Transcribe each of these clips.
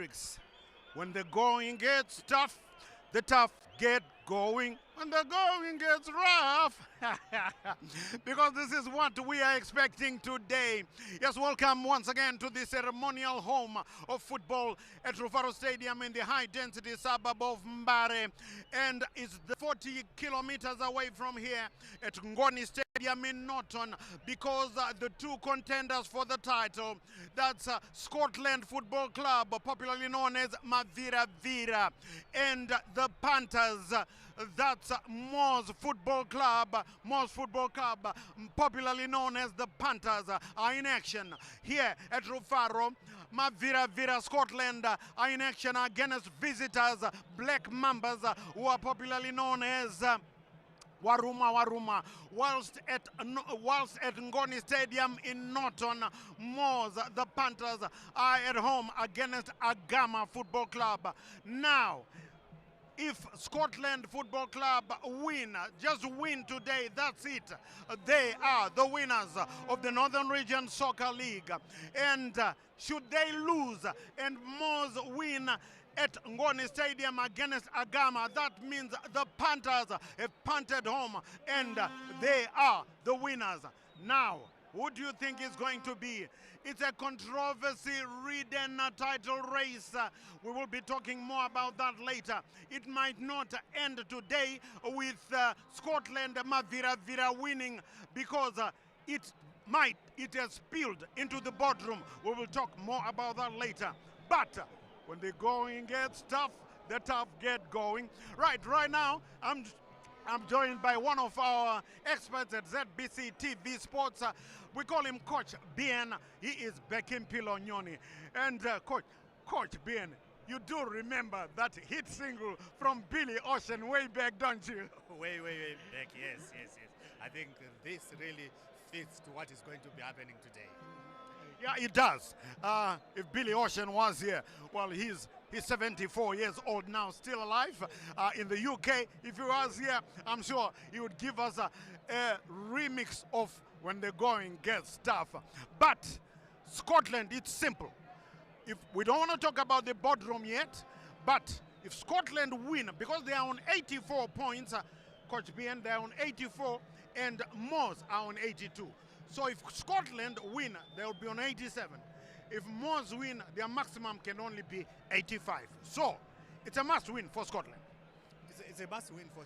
lyrics. When the going gets tough, the tough get going. When the going gets rough, because this is what we are expecting today. Yes, welcome once again to the ceremonial home of football at Rufaro Stadium in the high-density suburb of Mbare, and it's 40 kilometers away from here at Ngoni Stadium in Norton, because the two contenders for the title, that's Scotland Football Club, popularly known as Mavira Vira, and the Panthers, that's Moors Football Club, popularly known as the Panthers, are in action here at Rufaro. Mavira Vira Scotland are in action against visitors, Black Mambas, who are popularly known as Waruma. Whilst at Ngoni Stadium in Norton, Moors, the Panthers, are at home against Agama Football Club. Now, if Scotland Football Club win, just win today, that's it. They are the winners of the Northern Region Soccer League. And should they lose and Moors win at Ngoni Stadium against Agama, that means the Panthers have punted home and they are the winners. Now, who do you think is going to be? It's a controversy-ridden title race. We will be talking more about that later. It might not end today with Scotland Mavira Vira winning, because it has spilled into the boardroom. We will talk more about that later. But when the going gets tough, the tough get going. Right now, I'm joined by one of our experts at ZBC TV Sports. We call him Coach Bien. He is Bekimpilo Nyoni. And Coach Bien, you do remember that hit single from Billy Ocean way back, don't you? Way back, yes. I think this really fits to what is going to be happening today. Yeah, it does. If Billy Ocean was here, well, he's 74 years old now, still alive in the UK. If he was here, I'm sure he would give us a remix of When the Going Gets Tough. But Scotland, it's simple. If we don't want to talk about the boardroom yet, but if Scotland win, because they are on 84 points, Coach Bien, they're on 84, and Moors are on 82. So if Scotland win, they'll be on 87. If Moors win, their maximum can only be 85. So it's a must-win for Scotland. It's a must-win for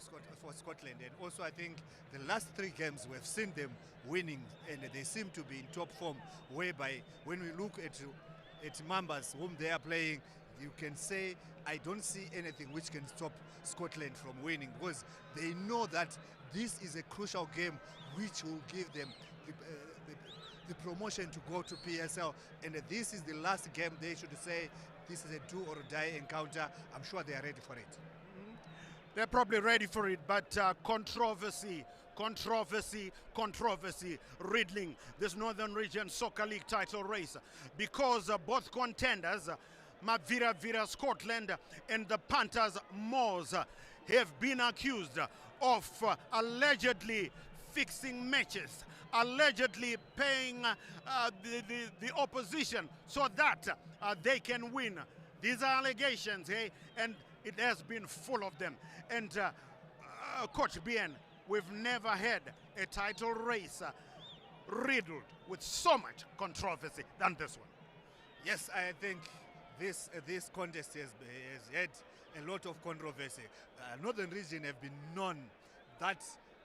Scotland, and also I think the last three games we've seen them winning, and they seem to be in top form. Whereby when we look at Mambas, whom they are playing, you can say I don't see anything which can stop Scotland from winning, because they know that this is a crucial game which will give them the promotion to go to PSL, and this is the last game. They should say this is a do or die encounter. I'm sure they are ready for it. They're probably ready for it, but controversy riddling this Northern Region Soccer League title race, because both contenders, Mavira Vira Scotland and the Panthers Moors, have been accused of allegedly fixing matches, allegedly paying the opposition so that they can win. These are allegations, and it has been full of them. And Coach Bien, we've never had a title race riddled with so much controversy than this one. Yes, I think this contest has had a lot of controversy. Northern Region have been known that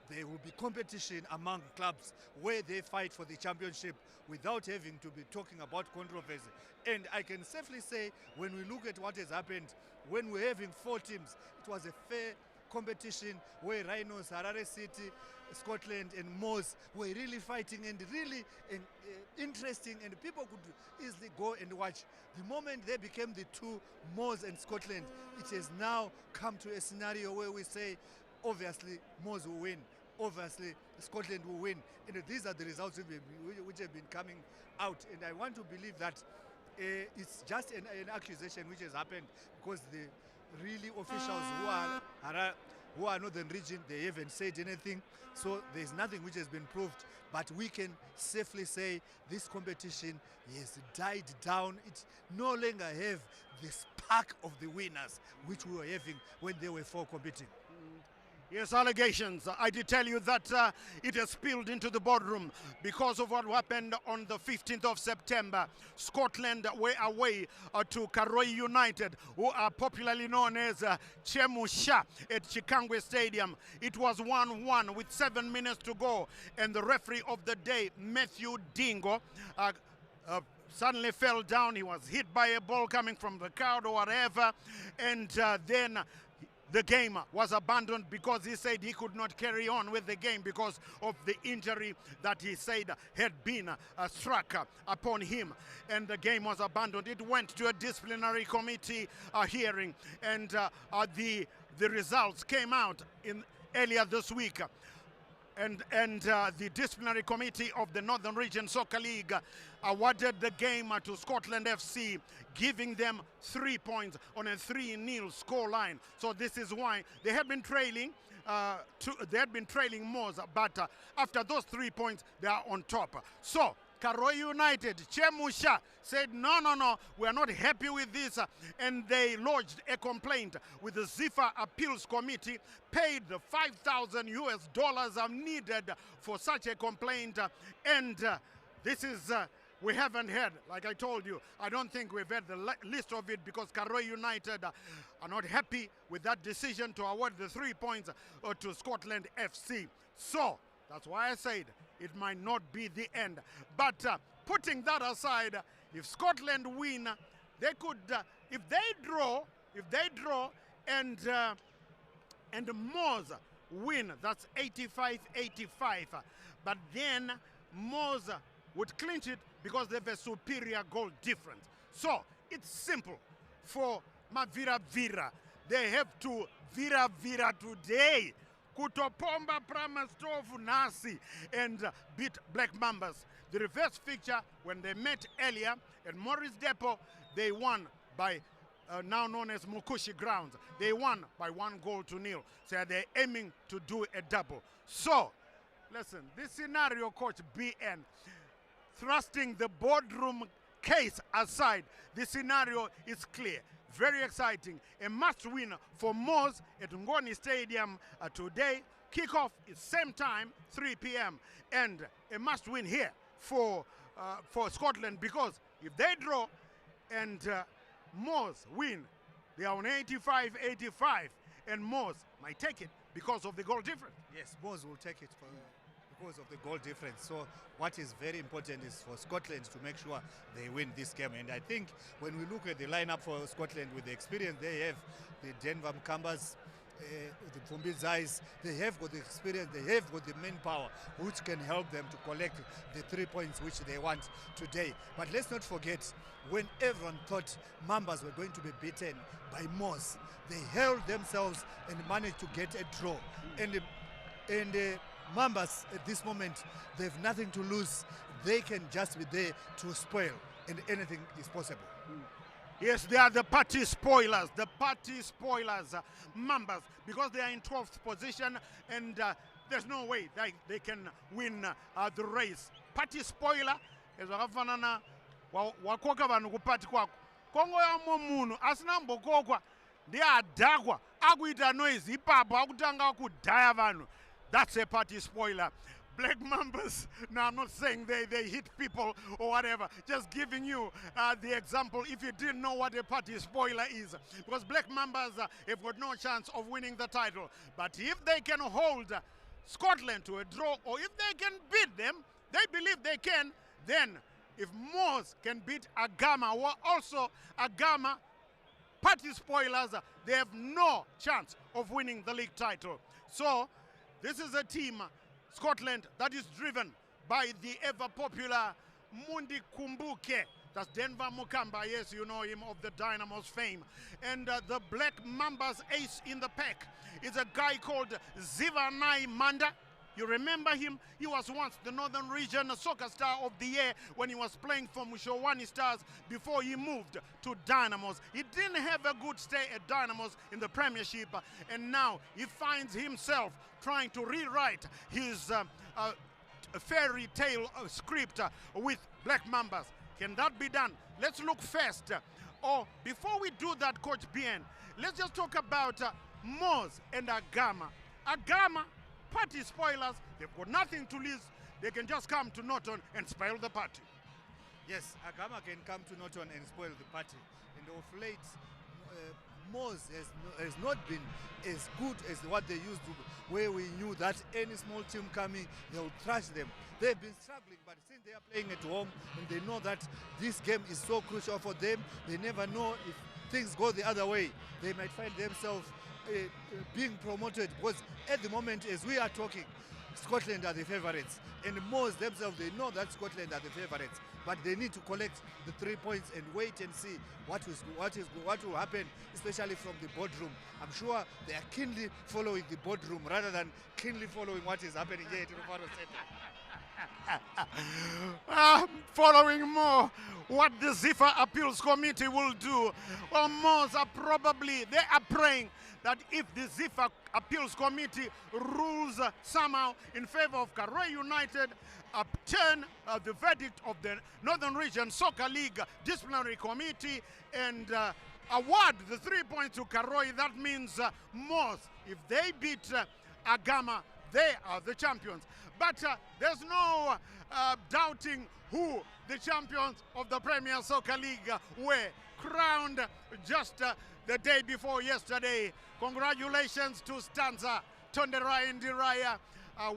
there will be competition among clubs where they fight for the championship without having to be talking about controversy. And I can safely say, when we look at what has happened, when we're having 4 teams, it was a fair competition where Rhinos, Harare City, Scotland and Moors were really fighting and really interesting, and people could easily go and watch. The moment they became the two, Moors and Scotland, it has now come to a scenario where we say, obviously Moors will win, obviously Scotland will win, and these are the results which have been coming out. And I want to believe that it's just an accusation which has happened, because the really officials who are Northern Region, they haven't said anything. So there's nothing which has been proved. But we can safely say this competition has died down. It no longer have the spark of the winners which we were having when they were four competing. Yes, allegations. I did tell you that it has spilled into the boardroom because of what happened on the 15th of September. Scotland were away to Karoi United, who are popularly known as Chemusha at Chikangwe Stadium. It was 1-1 with 7 minutes to go, and the referee of the day, Matthew Dingo, suddenly fell down. He was hit by a ball coming from the crowd or whatever, and then the game was abandoned because he said he could not carry on with the game because of the injury that he said had been struck upon him, and the game was abandoned. It went to a disciplinary committee hearing, and the results came out earlier this week. And the disciplinary committee of the Northern Region Soccer League awarded the game to Scotland FC, giving them 3 points on a 3-0 scoreline. So this is why they had been trailing. They had been trailing Moors, but after those 3 points, they are on top. So Karoi United, Chemusha, said, no, we are not happy with this, and they lodged a complaint with the ZIFA Appeals Committee, paid the $5,000 needed for such a complaint, and this is, we haven't heard, like I told you, I don't think we've heard the list of it because Karoi United are not happy with that decision to award the 3 points to Scotland FC. So, that's why I said it might not be the end. But putting that aside, if Scotland win, they could, if they draw, and Moors win, that's 85-85. But then Moors would clinch it because they have a superior goal difference. So it's simple for Mavira Vira. They have to Vira today. Kutopomba Pramastov Nasi and beat Black Mambas. The reverse fixture, when they met earlier at Morris Depot, they won by now known as Mukushi Grounds. They won by 1-0. So they're aiming to do a double. So, listen, this scenario, Coach BN, thrusting the boardroom case aside, the scenario is clear. Very exciting. A must-win for Moors at Ngoni Stadium today. Kickoff is same time, 3 p.m. And a must-win here for Scotland, because if they draw and Moors win, they are on 85-85, and Moors might take it because of the goal difference. Yes, Moors will take it because of the goal difference. So what is very important is for Scotland to make sure they win this game. And I think when we look at the lineup for Scotland, with the experience they have, the Denver Mambas, the Pumbizais, they have got the experience, they have got the manpower which can help them to collect the 3 points which they want today. But let's not forget, when everyone thought Mambas were going to be beaten by Moors, they held themselves and managed to get a draw. And Mambas at this moment, they have nothing to lose. They can just be there to spoil, and anything is possible. Yes, they are the party spoilers, Mambas, because they are in 12th position, and there's no way they can win the race. Party spoiler is wakafanana wakoka vanhu kupati kwako. Kongo ya munu asina mbokokwa ndi adhakwa akuita noise ipapo akutanga kudhaya vanhu. That's a party spoiler. Black Mambas, now I'm not saying they hit people or whatever, just giving you the example if you didn't know what a party spoiler is. Because Black Mambas have got no chance of winning the title. But if they can hold Scotland to a draw, or if they can beat them, they believe they can, then if Moors can beat Agama, or also Agama, party spoilers, they have no chance of winning the league title. So, this is a team, Scotland, that is driven by the ever-popular Mundi Kumbuke. That's Denver Mukamba, yes, you know him, of the Dynamos fame. And the Black Mambas ace in the pack is a guy called Zivanai Manda. You remember him? He was once the Northern Region Soccer Star of the Year when he was playing for Mushowani Stars before he moved to Dynamos. He didn't have a good stay at Dynamos in the Premiership, and now he finds himself trying to rewrite his fairy tale script with Black Mambas. Can that be done? Let's look first. Before we do that, Coach Bien, let's just talk about Moz and Agama. Agama, party spoilers, they've got nothing to lose. They can just come to Norton and spoil the party. Yes, Agama can come to Norton and spoil the party. And of late, Moz has not been as good as what they used to, where we knew that any small team coming, they will thrash them. They've been struggling, but since they are playing at home and they know that this game is so crucial for them, they never know if things go the other way. They might find themselves being promoted, because at the moment, as we are talking, Scotland are the favourites. And Moz themselves, they know that Scotland are the favourites. But they need to collect the 3 points and wait and see what will happen, especially from the boardroom. I'm sure they are keenly following the boardroom rather than keenly following what is happening here at Rufaro Center. Following more what the ZIFA Appeals Committee will do. Well, Moz are they are praying that if the ZIFA Appeals Committee rules somehow in favor of Karoi United, upturn the verdict of the Northern Region Soccer League Disciplinary Committee and award the 3 points to Karoi, that means Moz, if they beat Agama, they are the champions. But there's no doubting who the champions of the Premier Soccer League were, crowned just the day before yesterday. Congratulations to Stanza Tonderai Ndiraya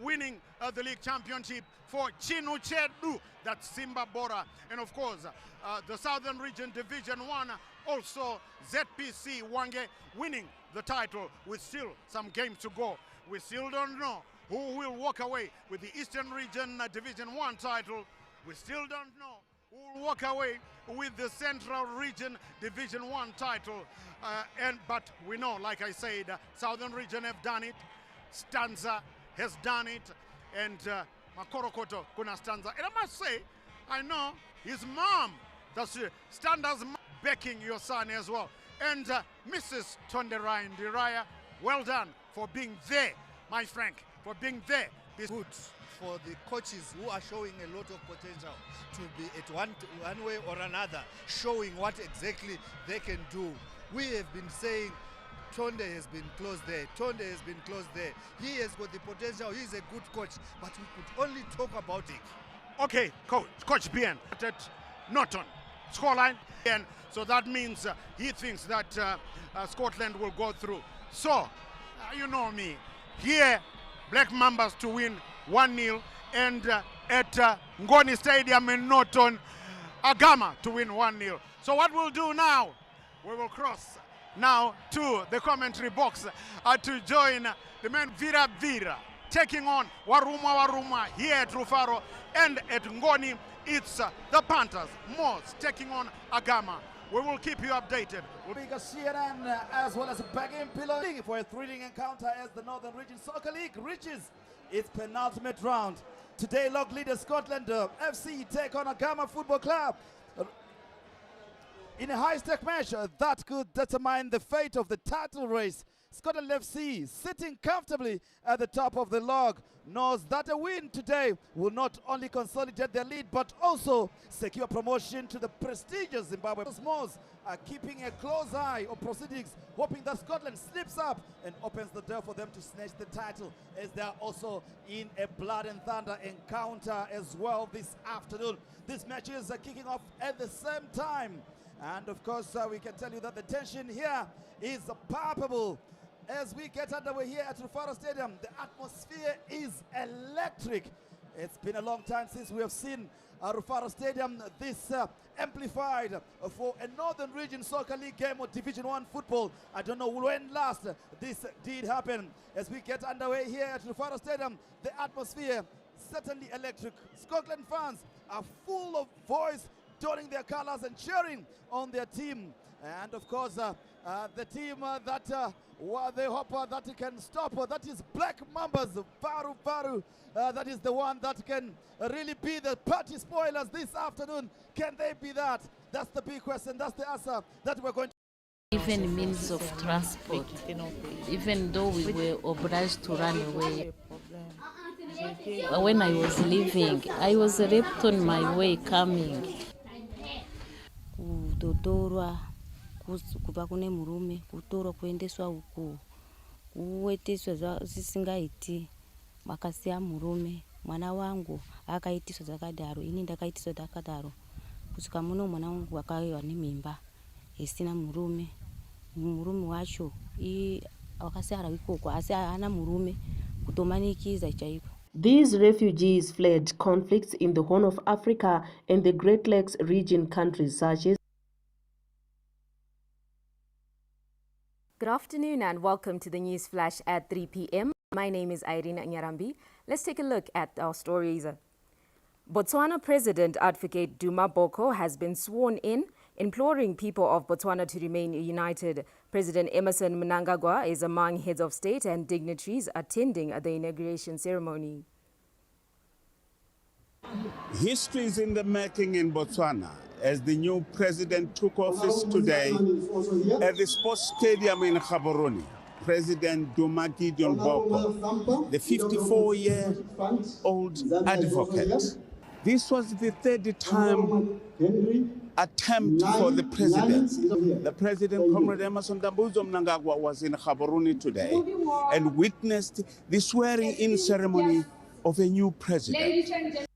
winning the league championship for Chinuchedu, that's Simba Bora. And of course, the Southern Region Division 1, also ZPC Wange winning the title with still some games to go. We still don't know who will walk away with the Eastern Region Division 1 title. We still don't know who will walk away with the Central Region Division 1 title. But we know, like I said, Southern Region have done it, Stanza has done it, and Makorokoto kuna Stanza. And I must say, I know his mom, that's Stanza's mom, backing your son as well. And Mrs. Tonderai Ndiraya, well done for being there, my Frank, for being there. Good for the coaches who are showing a lot of potential to be at one way or another, showing what exactly they can do. We have been saying Tonde has been close there. Tonde has been close there. He has got the potential. He's a good coach, but we could only talk about it. Okay, Coach Bien at Norton. Scoreline. And so that means he thinks that Scotland will go through. So, you know me. Here, Black Mambas to win 1-0. And at Ngoni Stadium in Norton, Agama to win 1-0. So what we'll do now, we will cross now to the commentary box to join the man Vira Vira taking on Waruma here at Rufaro, and at Ngoni it's the Panthers, Moz taking on Agama. We will keep you updated. CNN as well as Bagging Pillar for a thrilling encounter as the Northern Region Soccer League reaches its penultimate round. Today, log leader Scotland FC take on Agama Football Club in a high-stake match that could determine the fate of the title race. Scotland FC, sitting comfortably at the top of the log, knows that a win today will not only consolidate their lead but also secure promotion to the prestigious Zimbabwe. Moz are keeping a close eye on proceedings, hoping that Scotland slips up and opens the door for them to snatch the title, as they are also in a blood and thunder encounter as well this afternoon. These matches are kicking off at the same time. And of course, we can tell you that the tension here is palpable. As we get underway here at Rufaro Stadium, the atmosphere is electric. It's been a long time since we have seen Rufaro Stadium this amplified for a Northern Region Soccer League game or Division 1 football. I don't know when last this did happen. As we get underway here at Rufaro Stadium, the atmosphere certainly electric. Scotland fans are full of voice, donning their colors and cheering on their team. And of course, the team that they hope that it can stop, that is Black Mambas, Varu. That is the one that can really be the party spoilers this afternoon. Can they be that? That's the big question. That's the answer that we're going to. Even means of transport, even though we were obliged to run away. When I was leaving, I was raped on my way coming. Kutotorwa kubva kune murume, kutorwa kuendeswa uku, kuitiswa zvisingaiti, makasiya murume. Mwana wangu akaitiswa zvakadaro, ini ndakaitiswa zvakadaro. Kusvika muno mwana wangu akaiwa nemimba isina murume. Murume wacho akasara ikoko asi haana murume kutomanikiza chaiko. These refugees fled conflicts in the Horn of Africa and the Great Lakes region countries such as. Good afternoon and welcome to the News Flash at 3 p.m. My name is Irina Nyarambi. Let's take a look at our stories. Botswana President Advocate Duma Boko has been sworn in, imploring people of Botswana to remain united. President Emmerson Mnangagwa is among heads of state and dignitaries attending the inauguration ceremony. History is in the making in Botswana as the new president took office today at the sports stadium in Gaborone. President Duma Gideon Boko, the 54-year-old advocate. This was the third time attempt for the president. The president, Comrade Emmerson Mnangagwa, was in Gaborone today and witnessed the swearing-in ceremony of a new president.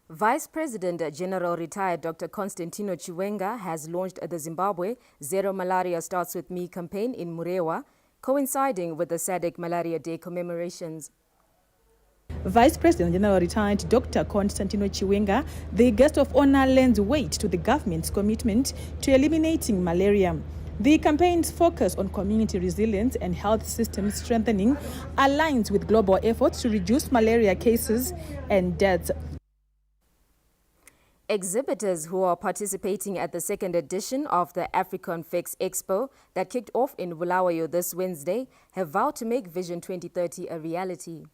Vice President General retired Dr. Constantino Chiwenga has launched the Zimbabwe Zero Malaria Starts With Me campaign in Murewa, coinciding with the SADC Malaria Day commemorations. Vice President General retired Dr. Constantino Chiwenga, the guest of honor, lends weight to the government's commitment to eliminating malaria. The campaign's focus on community resilience and health system strengthening aligns with global efforts to reduce malaria cases and deaths. Exhibitors who are participating at the second edition of the African Fix Expo that kicked off in Bulawayo this Wednesday have vowed to make Vision 2030 a reality.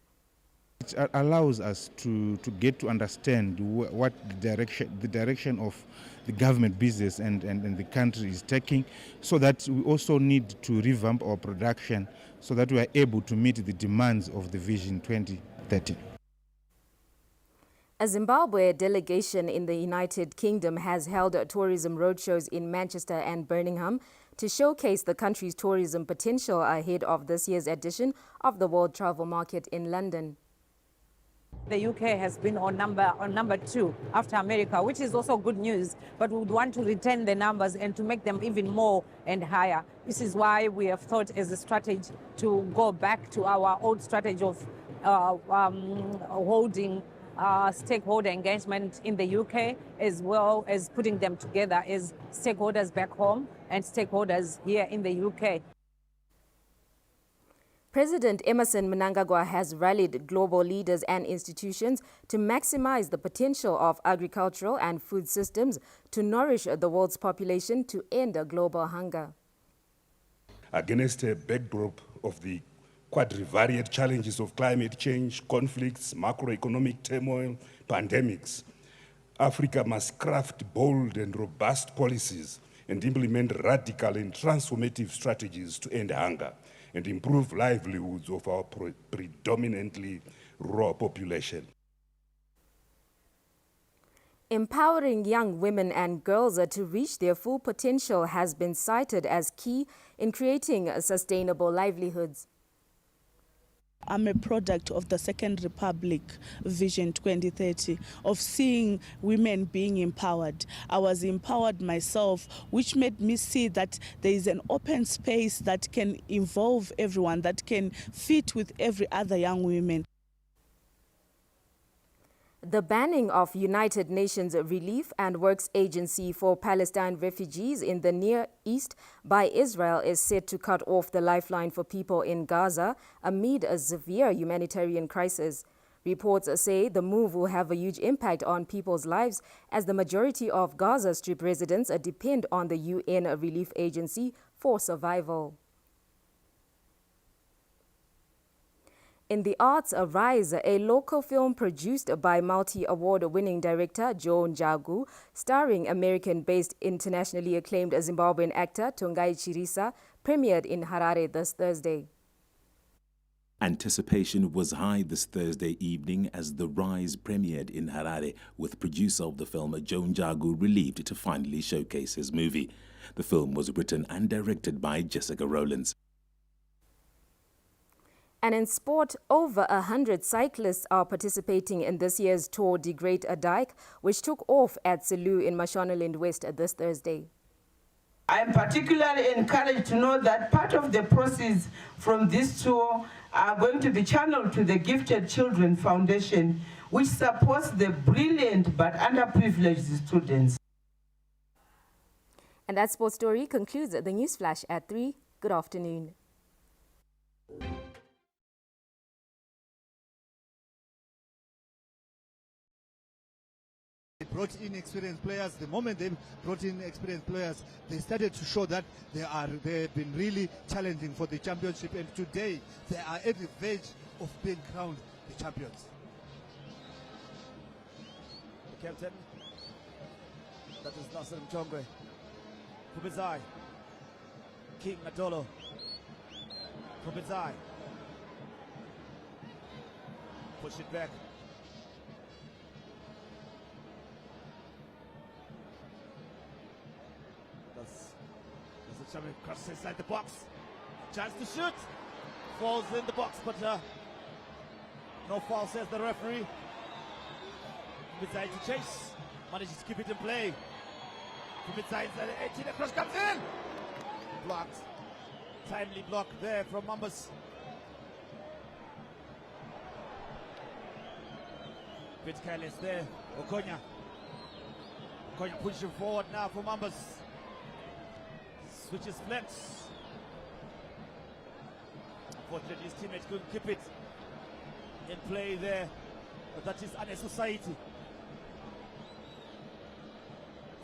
It allows us to get to understand what the direction of the government business and the country is taking, so that we also need to revamp our production so that we are able to meet the demands of the Vision 2030. A Zimbabwe delegation in the United Kingdom has held tourism roadshows in Manchester and Birmingham to showcase the country's tourism potential ahead of this year's edition of the World Travel Market in London. The UK has been on number 2 after America, which is also good news, but we would want to retain the numbers and to make them even more and higher. This is why we have thought as a strategy to go back to our old strategy of holding stakeholder engagement in the UK, as well as putting them together as stakeholders back home and stakeholders here in the UK. President Emmerson Mnangagwa has rallied global leaders and institutions to maximize the potential of agricultural and food systems to nourish the world's population to end global hunger. Against a backdrop of the quadrivariate challenges of climate change, conflicts, macroeconomic turmoil, pandemics, Africa must craft bold and robust policies and implement radical and transformative strategies to end hunger and improve livelihoods of our predominantly rural population. Empowering young women and girls to reach their full potential has been cited as key in creating sustainable livelihoods. I'm a product of the Second Republic Vision 2030, of seeing women being empowered. I was empowered myself, which made me see that there is an open space that can involve everyone, that can fit with every other young woman. The banning of United Nations Relief and Works Agency for Palestine refugees in the Near East by Israel is set to cut off the lifeline for people in Gaza amid a severe humanitarian crisis. Reports say the move will have a huge impact on people's lives as the majority of Gaza Strip residents depend on the UN relief agency for survival. In the arts, Rise, a local film produced by multi-award-winning director Joe Njagu, starring American-based, internationally acclaimed Zimbabwean actor Tongai Chirisa, premiered in Harare this Thursday. Anticipation was high this Thursday evening as The Rise premiered in Harare, with producer of the film Joe Njagu relieved to finally showcase his movie. The film was written and directed by Jessica Rowlands. And in sport, over 100 cyclists are participating in this year's Tour de Great Dike, which took off at Selous in Mashonaland West this Thursday. I am particularly encouraged to know that part of the proceeds from this tour are going to be channeled to the Gifted Children Foundation, which supports the brilliant but underprivileged students. And that sports story concludes the News Flash at 3. Good afternoon. They brought in experienced players. The moment they brought in experienced players, they started to show that they've been really challenging for the championship, and today they are at the verge of being crowned the champions. The captain, that is Nasser Mchongwe. Kubizai, King Adolo. Kubizai. Push it back. There's a crosses inside the box. Chance to shoot. Falls in the box, but no foul, says the referee. Kubizai to chase. Manages to keep it in play. Kubizai inside the 18. The cross comes in. Blocked. Timely block there from Mambas. Bit careless there. Okonya pushing forward now for Mambas. Switches flex. Unfortunately, his teammates couldn't keep it in play there. But that is Ane Society.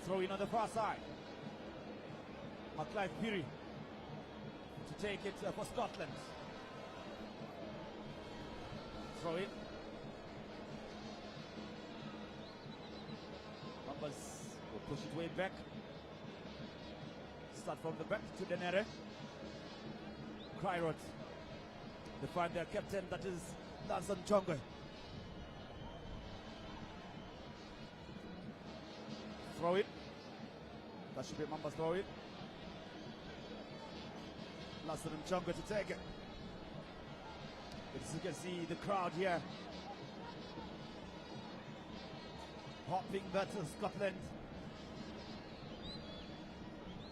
Throw in on the far side. McClive Piri to take it for Scotland. Throw in. Mambas will push it way back. Start from the back to Denere. Cryrot. They find their captain, that is Lanson Chongwe. Throw it. That should be Mambas throw it. Lanson Chongwe to take it. As you can see the crowd here hoping that Scotland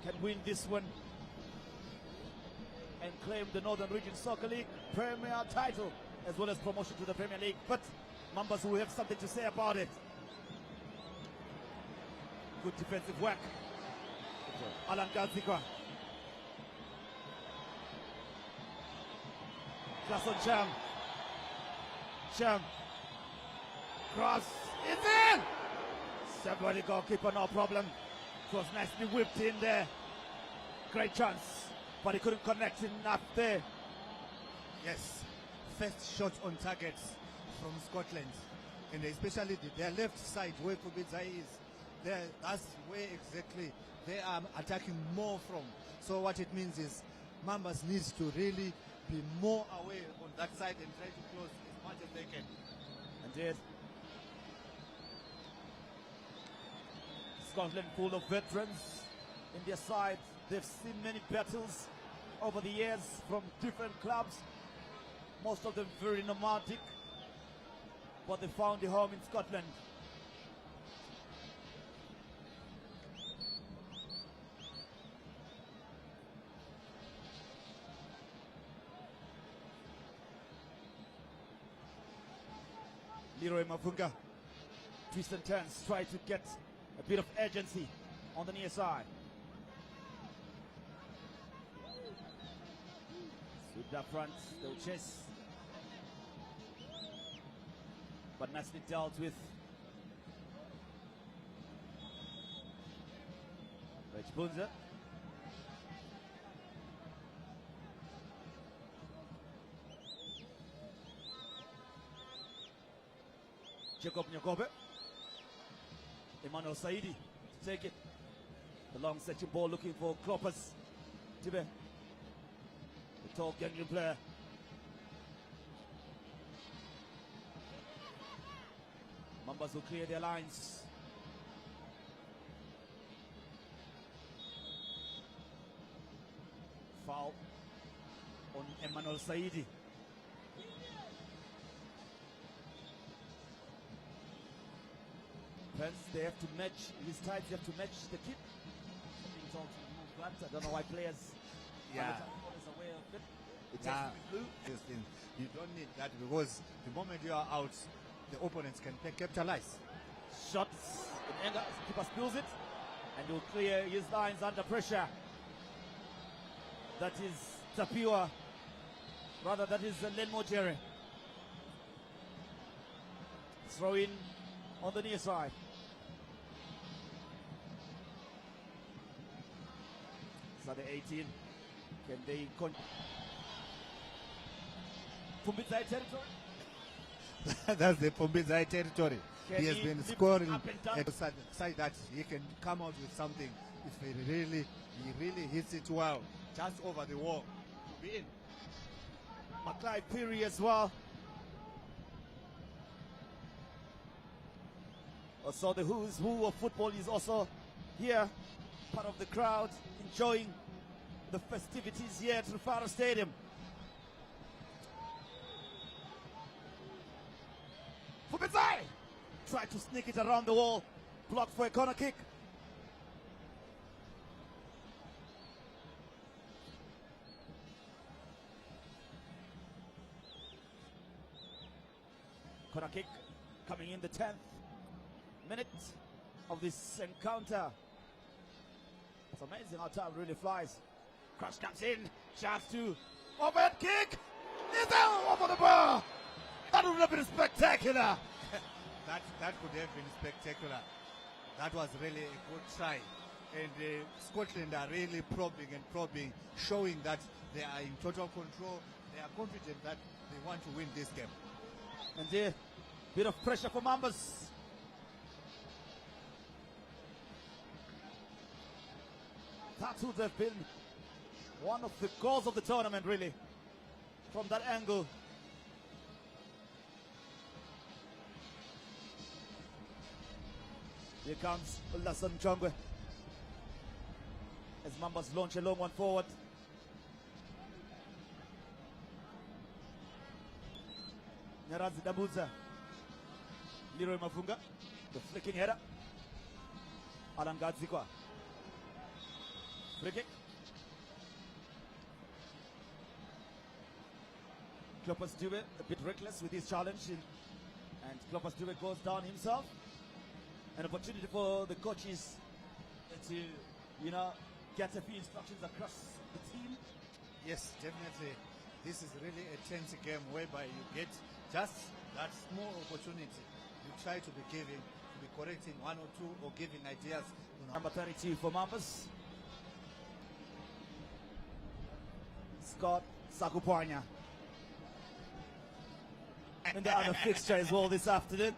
can win this one and claim the Northern Region Soccer League Premier title as well as promotion to the Premier League. But Mambas will have something to say about it. Good defensive work. Alan Gazikwa. Class on Cham. Cham. Cross. It's in! Somebody goalkeeper, no problem. It was nicely whipped in there. Great chance, but he couldn't connect enough there. Yes, first shot on target from Scotland, and especially their left side where Kubizai is. That's where exactly they are attacking more from. So what it means is Mambas needs to really be more aware on that side and try to close as much as they can. Indeed. Scotland full of veterans in their side. They've seen many battles over the years from different clubs, most of them very nomadic, but they found a home in Scotland. Leroy Mavunga twists and turns, try to get a bit of urgency on the near side. Sweep that front, they'll chase. nicely dealt with. Bunza. Jacob Nyagobe. Emmanuel Saidi to take it. The long setting ball looking for Kloppers. Tibe. The tall Kenyan player. Mambas will clear their lines. Foul on Emmanuel Saidi. Pence, they have to match his tights, they have to match the kit. Being told to move that. I don't know why players Yeah. is aware of it. It Yeah. has to be blue. You don't need that because the moment you are out, the opponents can capitalize. Shots in anger, keeper spills it, and he'll clear his lines under pressure. That is Tapiwa. Rather, that is Lenmo Jerry. Throw in on the near side. So the 18. Can they Pumbizai territory? That's the Pumbizai territory. Can He has he been lift scoring up and down? at such that he can come out with something if he really hits it well, just over the wall. To be in. Mackay Piri as well. Also the who's who of football is also here, part of the crowd, enjoying the festivities here at Rufaro Stadium. Fubizai tried to sneak it around the wall, blocked for a corner kick. Corner kick coming in the 10th minute of this encounter. It's amazing how time really flies. Cross comes in, chance to overhead kick. Is that over the bar? That would have been spectacular. that could have been spectacular. That was really a good try. And Scotland are really probing, showing that they are in total control. They are confident that they want to win this game. And a bit of pressure for Mambas. That would have been one of the goals of the tournament, really, from that angle. Here comes Lasson Chongwe as Mambas launch a long one forward. Nyarazi Dabuza, Leroy Mafunga, the flicking header. Alan Gadzikwa. Free kick. Kloppers Dube a bit reckless with his challenge, and Kloppers Dube goes down himself. An opportunity for the coaches to, get a few instructions across the team. Yes, definitely. This is really a tense game whereby you get just that small opportunity. You try to be giving, to be correcting one or two, or giving ideas. Number 32 for Mambas. Scott Sakupanya. And the other fixture as well this afternoon.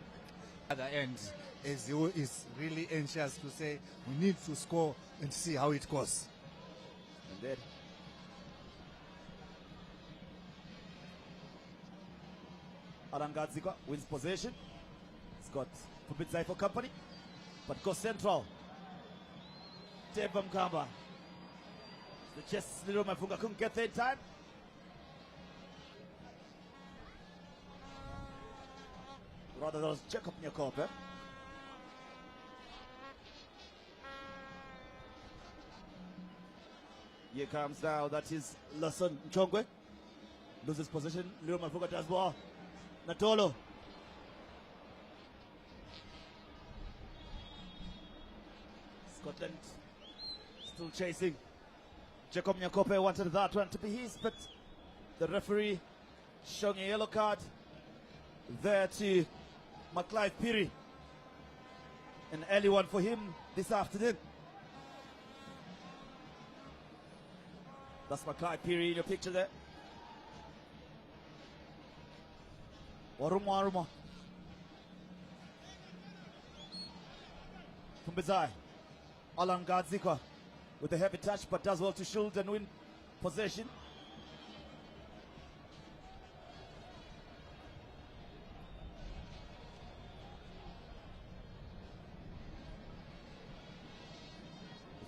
At the end, as he is really anxious to say, we need to score and see how it goes. And then Alan Gadzikwa wins possession. It's got Pubitzai for company, but goes central. Teva Mkamba. The chest, Leroy Mafunga couldn't get there in time. Rather, that was Jacob Nyakope. Here comes now, that is Lasson Chongwe. Loses possession, Leroy Mafunga does well. Natolo. Scotland still chasing. Jacob Nyakope wanted that one to be his, but the referee showing a yellow card there to McClive Piri. An early one for him this afternoon. That's McClive Piri in your picture there. Warumo. Fumbizai. Alan Gadzikwa with a heavy touch, but does well to shield and win possession.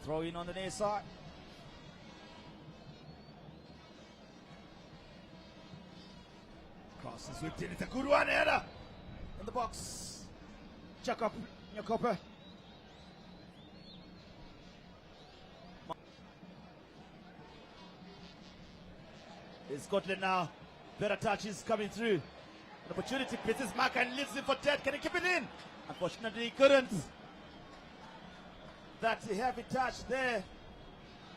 Throw in on the near side. Cross is whipped in. It's a good one, header in the box. Check up Nyakope. It's Scotland now. Better touches coming through. An opportunity, places mark and leaves him for dead. Can he keep it in? Unfortunately, he couldn't. That's a heavy touch there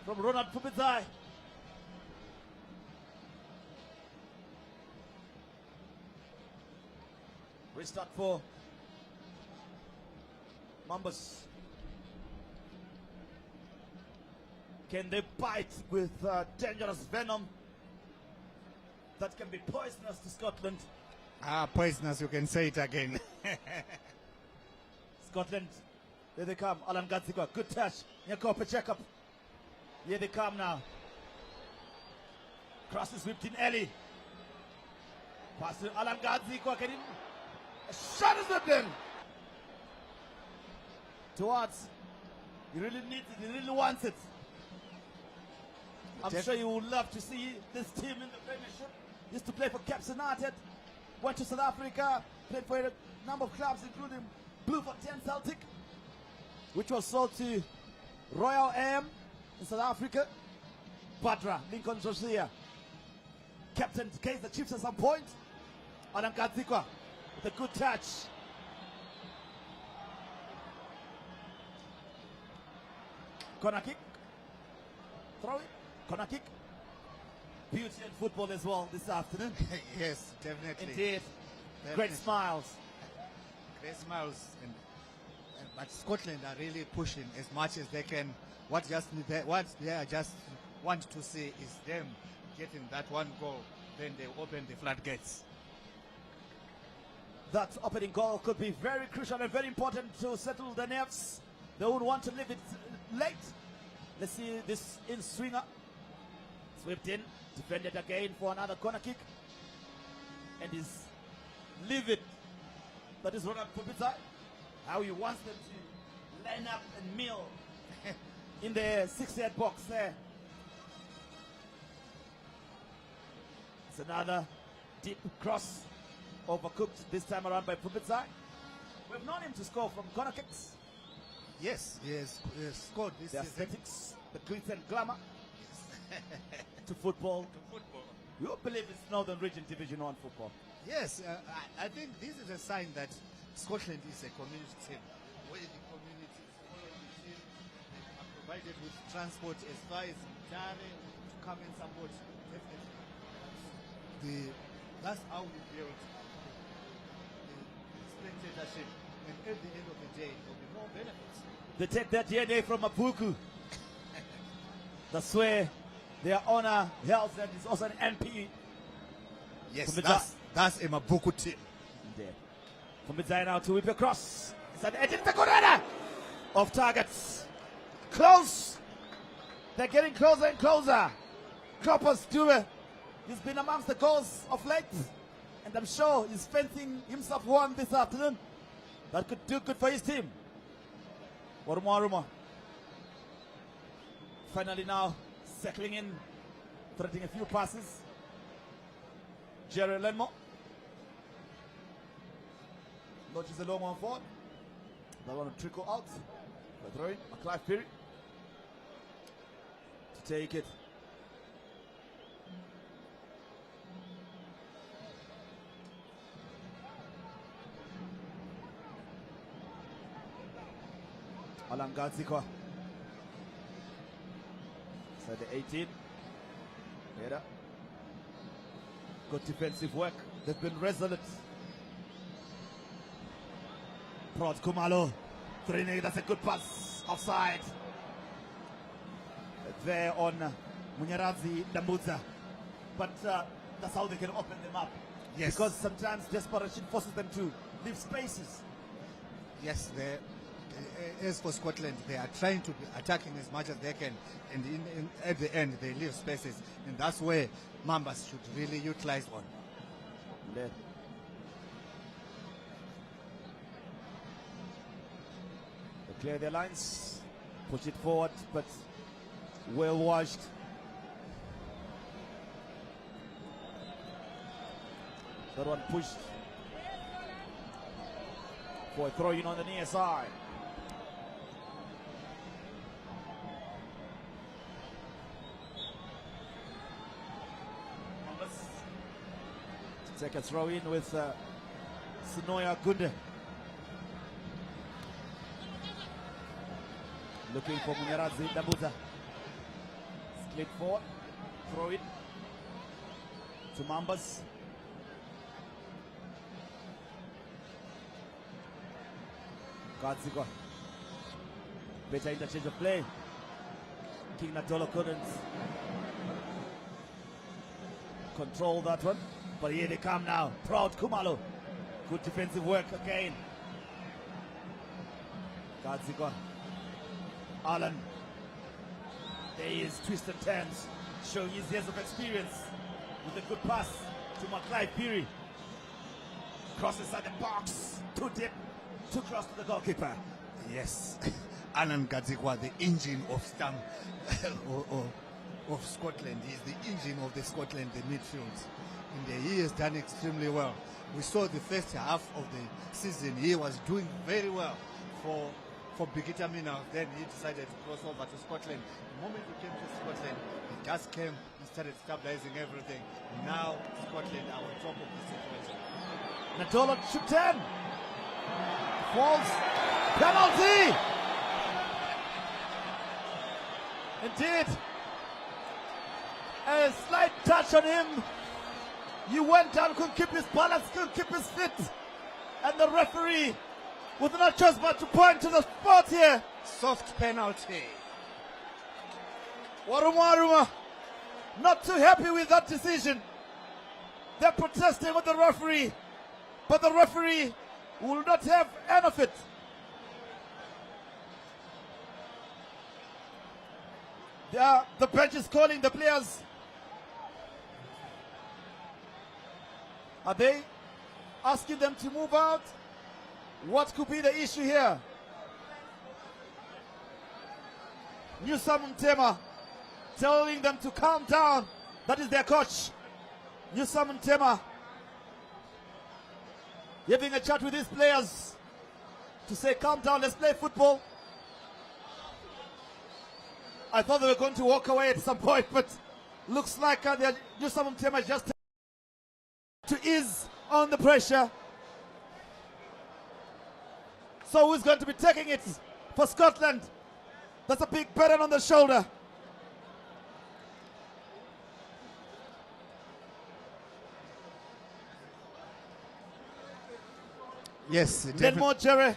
from Ronald Pubizai. Restart for Mambas. Can they bite with dangerous venom that can be poisonous to Scotland? Poisonous, you can say it again. Scotland, here they come. Alan Gadzikwa, good touch. Nyakope check up. Here they come now. Cross is whipped in early. Pass to Alan Gadzikwa. Can he? A shot is whipped in. Towards. He really needs it. He really wants it. I'm sure you would love to see this team in the Premiership. Used to play for Caps United. Went to South Africa. Played for a number of clubs, including Blue for 10 Celtic, which was sold to Royal AM in South Africa. Badra, Lincoln Josia, captain to case the Chiefs at some point. Alan Gadzikwa with a good touch. Corner kick. Throw it. Corner kick. Beauty in football as well this afternoon. Yes, definitely. Indeed. Definitely. Great smiles. Great smiles. But Scotland are really pushing as much as they can. What they are just want to see is them getting that one goal. Then they open the floodgates. That opening goal could be very crucial and very important to settle the nerves. They would want to leave it late. Let's see this in swinger. Swept in, defended again for another corner kick. And is leave it. That is Ronald Pubizai. How he wants them to line up and mill in the 6-yard box there. It's another deep cross, overcooked this time around by Pubizai. We've known him to score from corner kicks. Yes, he has scored this the aesthetics, the glitz and glamour to football. You believe it's Northern Region Division 1 football? Yes, I think this is a sign that Scotland is a community team, where the communities, all of the team are provided with transport as far as Mtare to come and support. That's how we build the spectatorship, and at the end of the day, there will be more benefits. They take that DNA from Mapuku. That's where their honor health and is also an MP. Yes, that's a Mapuku team. There. From Mizai now to whip across. It's an edit Pecorada off targets. Close. They're getting closer and closer. Kroppers Dube. He's been amongst the goals of late. And I'm sure he's fencing himself one this afternoon. That could do good for his team. Waruma. Finally now settling in, threading a few passes. Jerry Lenmo. Launches a long one forward. That one will trickle out. The throw in. McClive Piri to take it. Alan Gadzikwa. Inside the 18. Header. Good defensive work. They've been resolute. Prod Kumalo. That's a good pass. Offside. There on Munyarazi Dambuza. But that's how they can open them up. Yes. Because sometimes desperation forces them to leave spaces. Yes, as for Scotland, they are trying to be attacking as much as they can, and at the end they leave spaces, and that's where Mambas should really utilize on. They clear their lines, push it forward, but well washed. That one pushed for a throw in on the near side. Take a throw in with Sinoya Gunde. Looking for Munyarazi Dambuza. Split forward, throw it to Mambas. Gadzigo. Better interchange of play. King Natolo couldn't control that one. But here they come now. Proud Kumalo. Good defensive work again. Gadzigo. Alan. There he is, twist and turns, showing his years of experience with a good pass to Mackay Piri. Cross inside the box. Too deep. Too close to the goalkeeper. Yes. Alan Gadzigo, the engine of of Scotland. He's the engine of the Scotland, the midfield. And he has done extremely well. We saw the first half of the season, he was doing very well for Bigita Mina. Then he decided to cross over to Scotland. The moment he came to Scotland, he just came and started stabilizing everything. Now Scotland are on top of the situation. Natolo shoot 10. Falls. Penalty! Indeed. A slight touch on him. He went down, couldn't keep his balance, couldn't keep his feet. And the referee, with no choice but to point to the spot here. Soft penalty. Waruma not too happy with that decision. They're protesting with the referee, but the referee will not have any of it. The bench is calling the players. Are they asking them to move out? What could be the issue here? Newsam Mtema telling them to calm down. That is their coach. Newsam Mtema having a chat with his players to say, calm down, let's play football. I thought they were going to walk away at some point, but looks like Newsam Mtema just to ease on the pressure. So who's going to be taking it for Scotland? That's a big burden on the shoulder. Yes, Then more Jerry.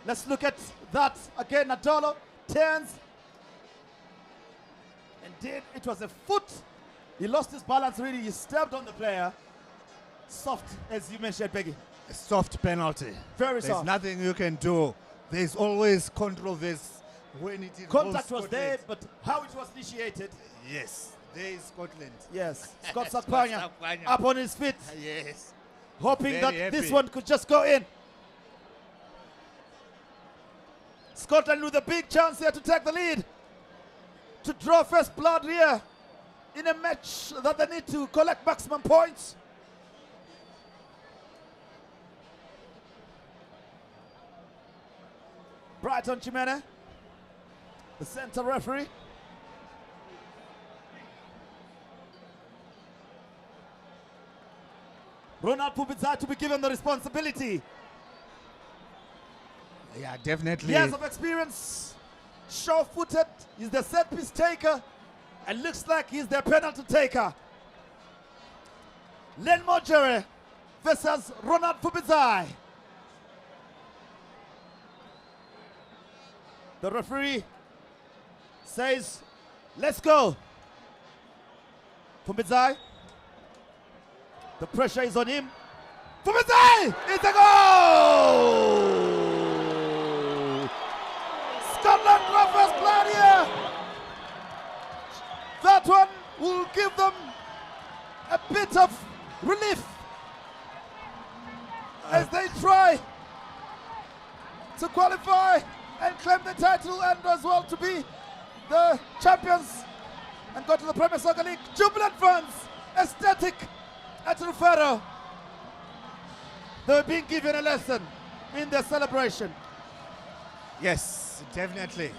Let's look at that again. Natolo turns. Indeed, it was a foot. He lost his balance really. He stepped on the player. Soft, as you mentioned, Peggy. A soft penalty. Very There's soft. nothing you can do. There's always controversy when it involves Contact was Scotland. there, but how it was initiated. Yes, there is Scotland. Yes, Scott Sakpanya up on his feet. Yes. Hoping Very that happy. this one could just go in. Scotland with a big chance here to take the lead. To draw first blood here in a match that they need to collect maximum points. Brighton Chimene, the center referee. Ronald Pubiza to be given the responsibility. Yeah, definitely. Years of experience, sure-footed, he's the set-piece taker, and looks like he's the penalty taker. Len Mojere versus Ronald Pubizai. The referee says, let's go. Fumbizai. The pressure is on him. Fumbizai! It's a goal! Scotland Rovers glad here. That one will give them a bit of relief as they try to qualify and claim the title and as well to be the champions and go to the Premier Soccer League. Jubilant fans, ecstatic at Rufaro. They were being given a lesson in their celebration. Yes, definitely.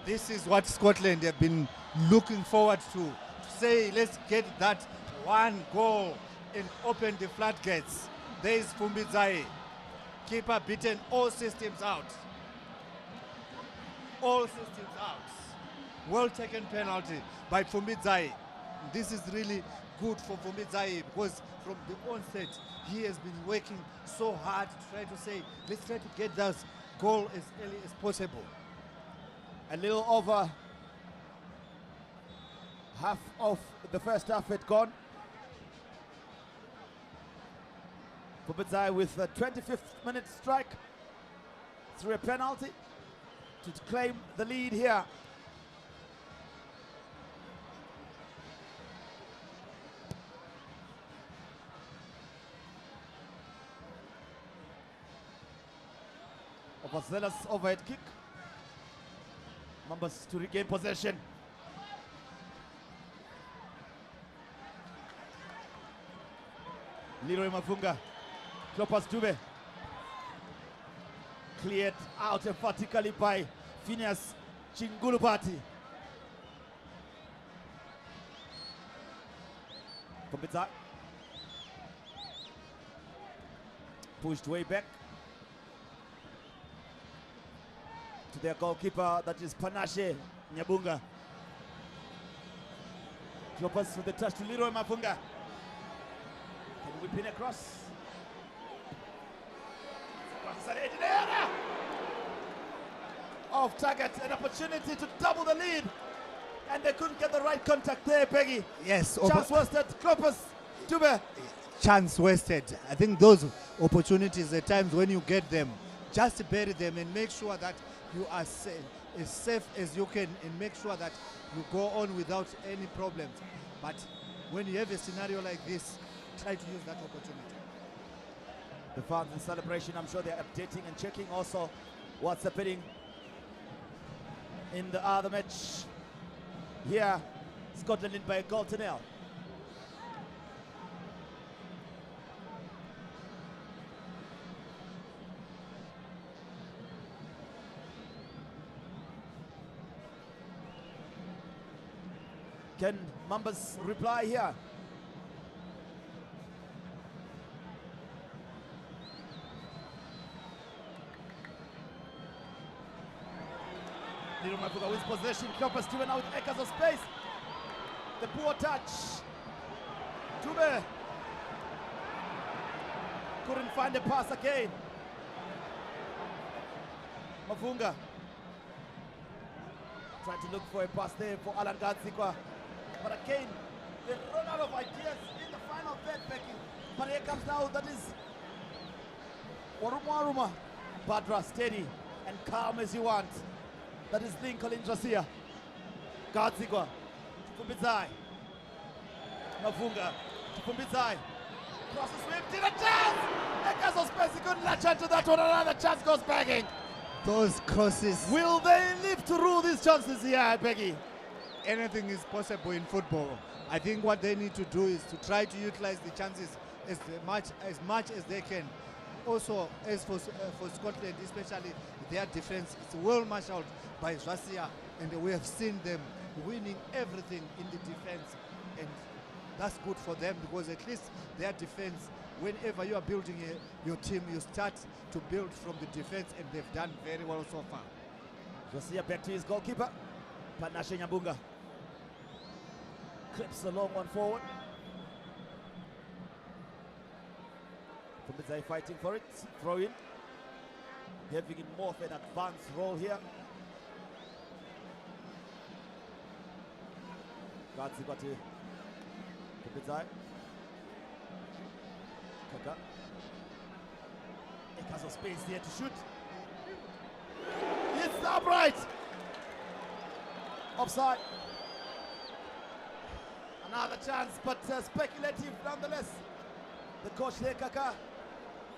This is what Scotland have been looking forward to say, let's get that one goal and open the floodgates. There is Fumbizai. Keeper beaten, all systems out. All systems out. Well taken penalty by Fumbizai. This is really good for Fumbizai because from the onset he has been working so hard to try to say, let's try to get that goal as early as possible. A little over half of the first half had gone. Fumbizai with a 25th minute strike through a penalty to claim the lead here. Overzealous overhead kick. Mambas to regain possession. Leroy Mafunga. Klopas Dube. Cleared out emphatically by Phineas Chingulupati. Fumbizai. Pushed way back to their goalkeeper, that is Panashe Nyabunga. Klopas with the touch to Leroy Mafunga. Can we pin across? Off target, an opportunity to double the lead, and they couldn't get the right contact there, Peggy. Yes, chance wasted. Klopas Dube. Chance wasted. I think those opportunities, at times when you get them, just bury them and make sure that you are as safe as you can and make sure that you go on without any problems. But when you have a scenario like this, try to use that opportunity. The fans in celebration, I'm sure they're updating and checking also what's happening in the other match. Here, Scotland lead by a goal to nil. Can Mambas reply here? Leroy Mafunga wins possession. Klopas Dube now with acres of space. The poor touch. Dube couldn't find a pass again. Mafunga trying to look for a pass there for Alan Gadzikwa. But again, they run out of ideas in the final third, Becky. But here comes now, that is Waruma. Badra steady and calm as you want. That is Lincoln Indrasia. Gadzikwa. Fumbizai. Mafunga. Fumbizai. Crosses swift in a chance! Acres of space, he couldn't latch onto that one. Another chance goes begging. Those crosses. Will they live to rule these chances here, Peggy? Anything is possible in football. I think what they need to do is to try to utilize the chances as much as they can. Also, as for Scotland, especially their defense, it's well marshaled by Russia, and we have seen them winning everything in the defense, and that's good for them because at least their defense, whenever you are building your team, you start to build from the defense, and they've done very well so far. Russia back to his goalkeeper, Panashe Nyabunga. Clips a long one forward. Fumbizai fighting for it, throw in. Having more of an advanced role here. Gatsi got to Kupizai. Kaka. He has some space there to shoot. It's upright. Offside. Another chance, but speculative nonetheless. The coach there, Kaka,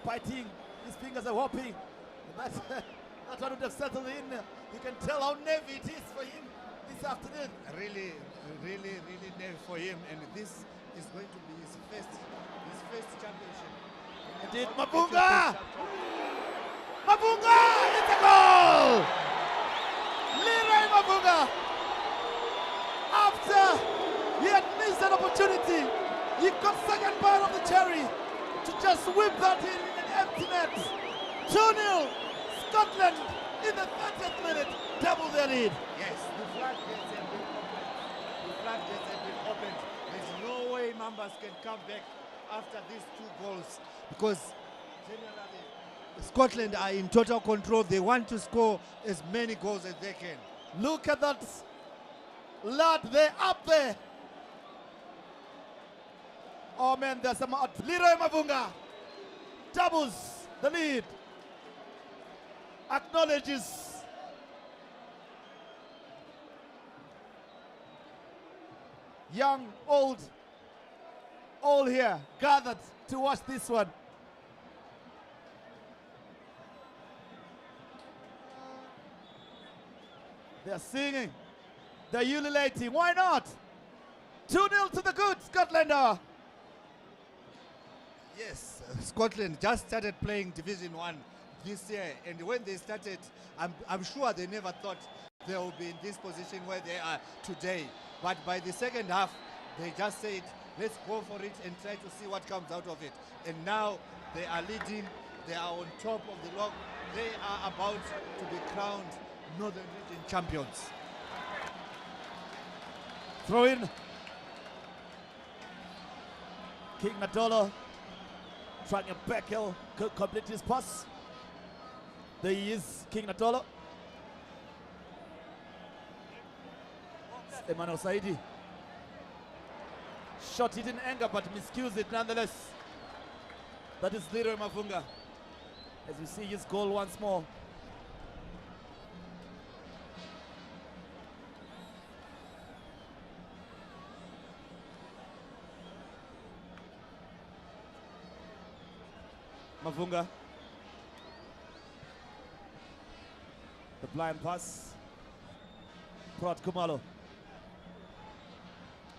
biting. His fingers are hopping. That one would have settled in. You can tell how nervy it is for him this afternoon. Really nervy for him, and this is going to be his first championship. Indeed, Mabunga! Mabunga! It's a goal! Leroy Mabunga! After he had missed an opportunity, he got second bite of the cherry to just whip that in an empty net. 2-0, Scotland in the 30th minute, double their lead. Yes, the floodgates have been opened. The floodgates have been opened. There's no way Mambas can come back after these 2 goals, because generally Scotland are in total control. They want to score as many goals as they can. Look at that lad there, up there. Oh man, there's some Leroy Mavunga doubles the lead. Acknowledges young, old, all here gathered to watch this one. They're singing, they're ululating. Why not? 2-0 to the good Scotlander. Yes, Scotland just started playing Division 1 this year, and when they started, I'm sure they never thought they would be in this position where they are today. But by the second half, they just said, let's go for it and try to see what comes out of it. And now they are leading, they are on top of the log. They are about to be crowned Northern Region champions. Throw in. King Nadolo trying a back heel, could complete his pass. There he is, King Nadolo. Emmanuel Saidi. Shot it in anger, but miscues it nonetheless. That is Leroy Mavunga. As we see his goal once more. Mavunga. The blind pass. Prat Kumalo.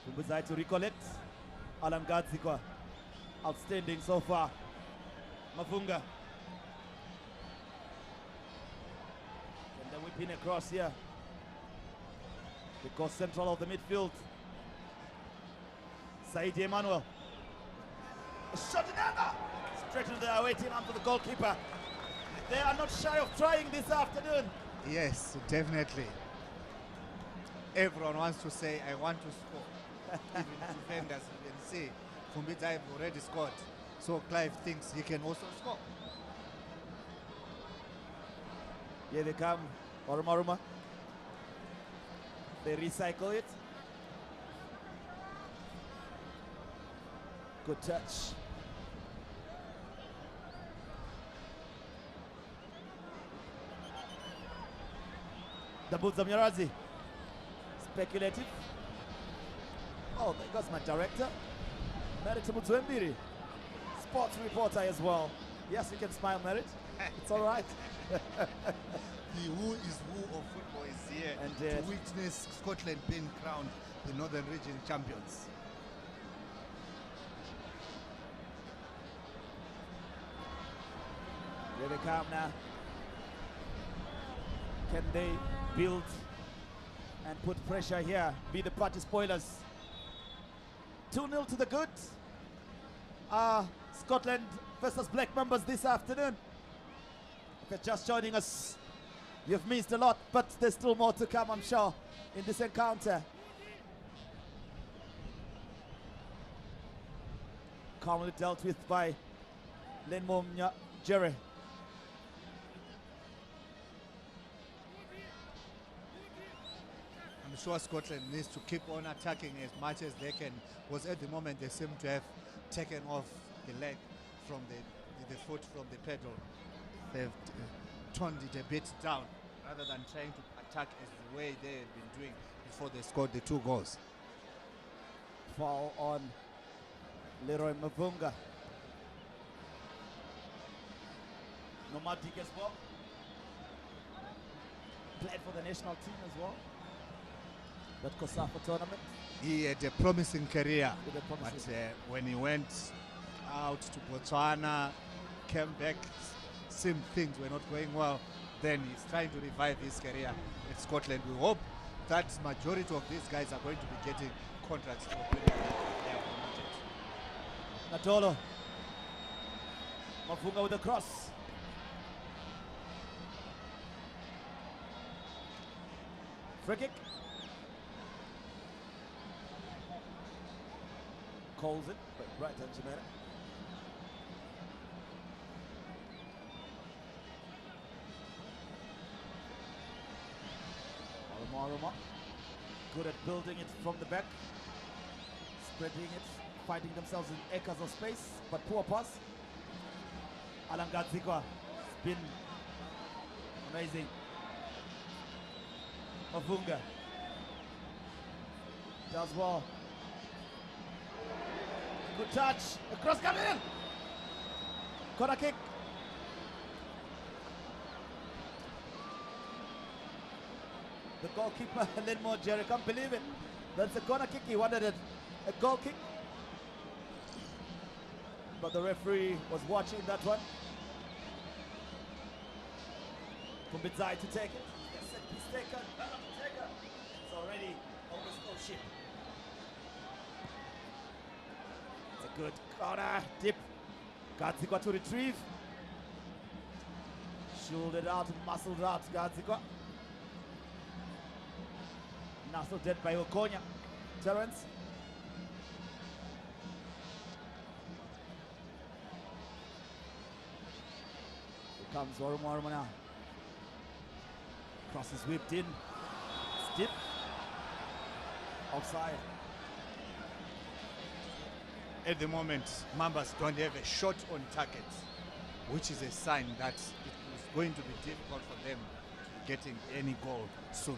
Kumbuzai to recollect. Alan Gadzikwa. Outstanding so far. Mavunga. And then whipping across here. Because central of the midfield. Saidi Emmanuel. A shot in anger. Straight to the away team onto the goalkeeper. They are not shy of trying this afternoon. Yes, definitely. Everyone wants to say, I want to score. Even defenders, you can see, Fumbita have already scored. So Clive thinks he can also score. Here they come, Oruma. They recycle it. Good touch. Double Zamyarazi. Speculative. Oh, there goes my director. Merit Mutwembiri. Sports reporter as well. Yes, you can smile, Merit. It's all right. The who is who of football is here and to witness Scotland being crowned the Northern Region champions. Here they come now. Can they build and put pressure here? Be the party spoilers. 2-0 to the good. Scotland versus Black Mambas this afternoon. If you're just joining us, you've missed a lot, but there's still more to come, I'm sure, in this encounter. Calmly dealt with by Lenmo Jerry. I'm sure Scotland needs to keep on attacking as much as they can, because at the moment they seem to have taken off the leg from the foot from the pedal. They've toned it a bit down rather than trying to attack as the way they had been doing before they scored the 2 goals. Foul on Leroy Mavunga. Nomadic as well. Played for the national team as well. That COSAFA tournament. He had a promising career, But when he went out to Botswana, came back, seemed things were not going well. Then he's trying to revive his career at Scotland. We hope that majority of these guys are going to be getting contracts for Premier League. They are promoted. Natolo. Mavunga with a cross. Free kick. Calls it, but right hand Jamaica. Aruma. Good at building it from the back. Spreading it, finding themselves in acres of space, but poor pass. Alan Gadzikwa, spin. Amazing. Mavunga. Does well. Good touch. Across coming in. Corner kick. The goalkeeper, Linmore Jerry, can't believe it. That's a corner kick. He wanted a goal kick. But the referee was watching that one. Kumbidzai to take it. The set piece taken. It's already almost goal ship. It's a good corner dip. Gadzikwa to retrieve. Shouldered out and muscled out. Gadzikwa. Nastled dead by Okonya. Terence. Here comes Oruma now. Cross is whipped in. Skip. Offside. At the moment, Mambas don't have a shot on target, which is a sign that it is going to be difficult for them getting any goal soon.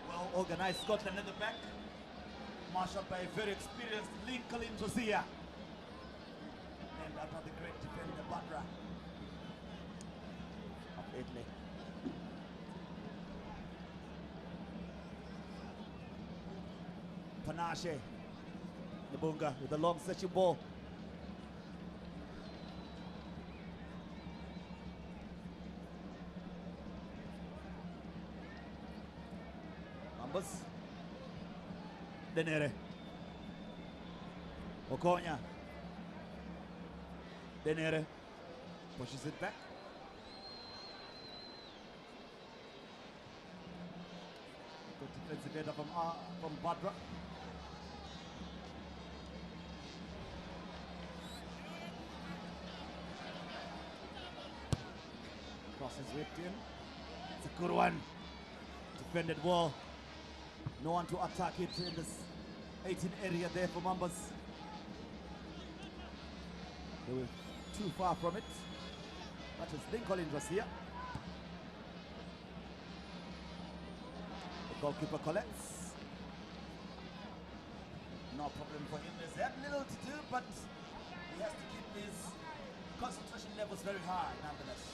Well organized Scotland in the back. Marshaled by a very experienced Lincoln Josiah. Named after the great defender Badra of Italy. Panache. Nabunga with a long searching ball. Mambas. Denere. Okonya. Denere. Pushes it back. Good defensive header from Badra. Cross is whipped in. It's a good one. Defended well. No one to attack it in this 18 area there for Mambas. They were too far from it. That is Lincoln Josiah. The goalkeeper collects. No problem for him. There's that little to do, but he has to keep his concentration levels very high nonetheless.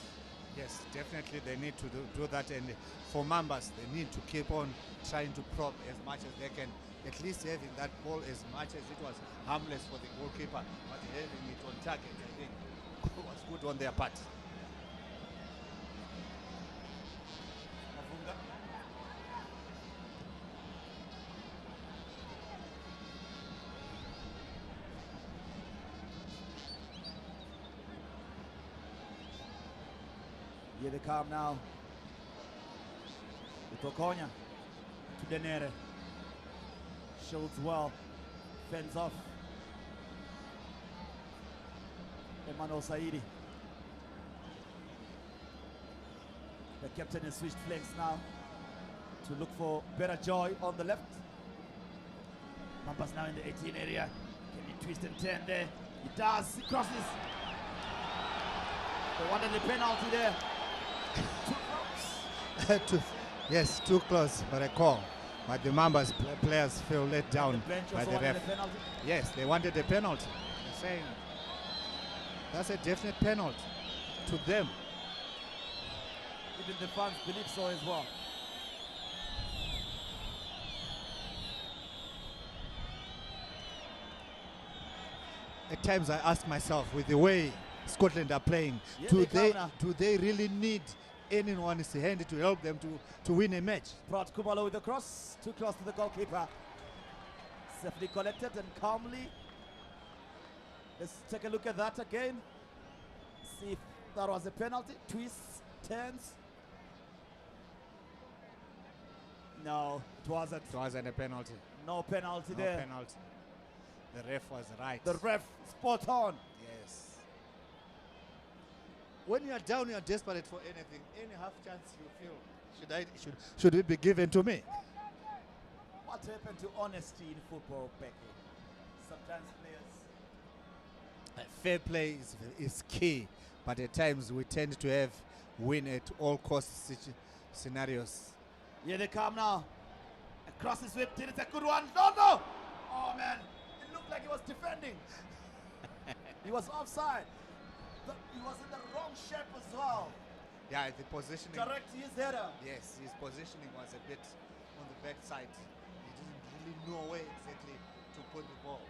Yes, definitely they need to do that, and for Mambas they need to keep on trying to probe as much as they can, at least having that ball as much as it was harmless for the goalkeeper, but having it on target I think was good on their part. Mavunga. Here they come now. With Okonya to Denere. Shields well. Fends off. Emmanuel Saidi. The captain has switched flanks now to look for better joy on the left. Mambas now in the 18 area. Can he twist and turn there? He does. He crosses. They wanted the penalty there. Too close. Yes, too close, but a call. But the Mambas players feel let down by the ref. Yes, they wanted a penalty. They're saying that's a definite penalty to them. Even the fans believe so as well. At times I ask myself, with the way Scotland are playing, do they really need anyone's hand to help them to win a match? Brought Kumalo with the cross, too close to the goalkeeper. Safely collected and calmly. Let's take a look at that again. See if that was a penalty. Twists, turns. No, it wasn't. It wasn't a penalty. No penalty No there. penalty. The ref was right. The ref spot on. Yes. When you are down, you are desperate for anything. Any half chance you feel, should it be given to me? What happened to honesty in football, Becky? Sometimes players... Fair play is key, but at times we tend to have win at all costs scenarios. Here they come now. Across his whip, it's a good one. No! Oh man, it looked like he was defending. He was offside. He was in the wrong shape as well. Yeah, the positioning. Direct his header. Yes, his positioning was a bit on the back side. He didn't really know where exactly to put the ball.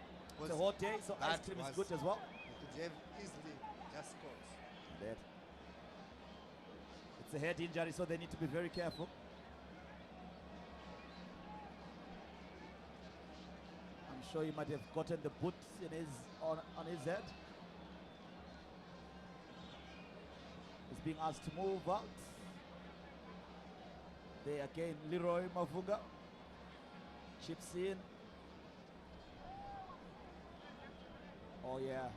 It's a hot day, so ice cream is good as well. He could have easily just scored. Dead. It's a head injury, so they need to be very careful. I'm sure he might have gotten the boot in on his head. He's being asked to move out. There again, Leroy Mavunga chips in. Oh yeah,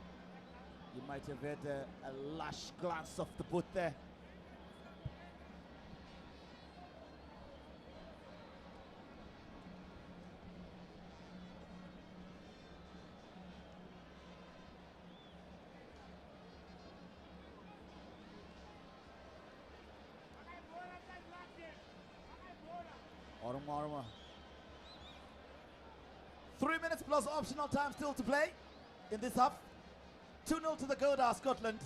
you might have had a lush glance of the boot there. Orma. 3 minutes plus optional time still to play in this half. 2-0 to the Goda, Scotland.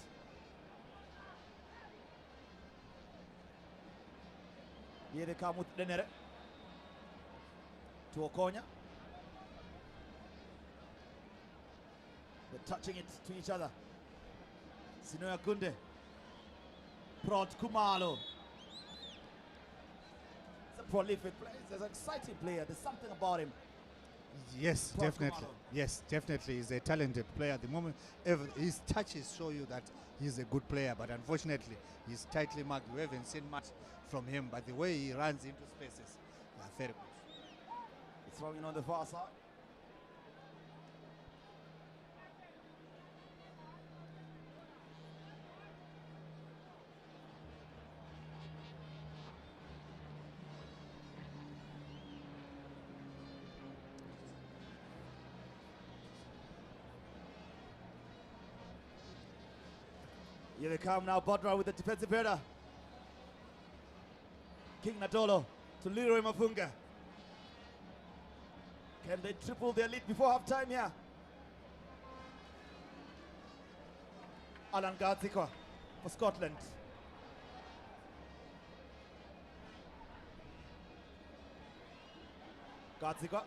Here they come with Denere. To Okonya. They're touching it to each other. Sinoya Kunde. Prod Kumalo. Prolific player. He's an exciting player. There's something about him. Yes, definitely. Yes, definitely. He's a talented player at the moment. His touches show you that he's a good player, but unfortunately, he's tightly marked. We haven't seen much from him, but the way he runs into spaces, very good. He's throwing on the far side. Here they come now, Boardroom with the defensive header. King Nadolo to Leroy Mavunga. Can they triple their lead before half time here? Alan Gadzikwa for Scotland. Gadzikwa.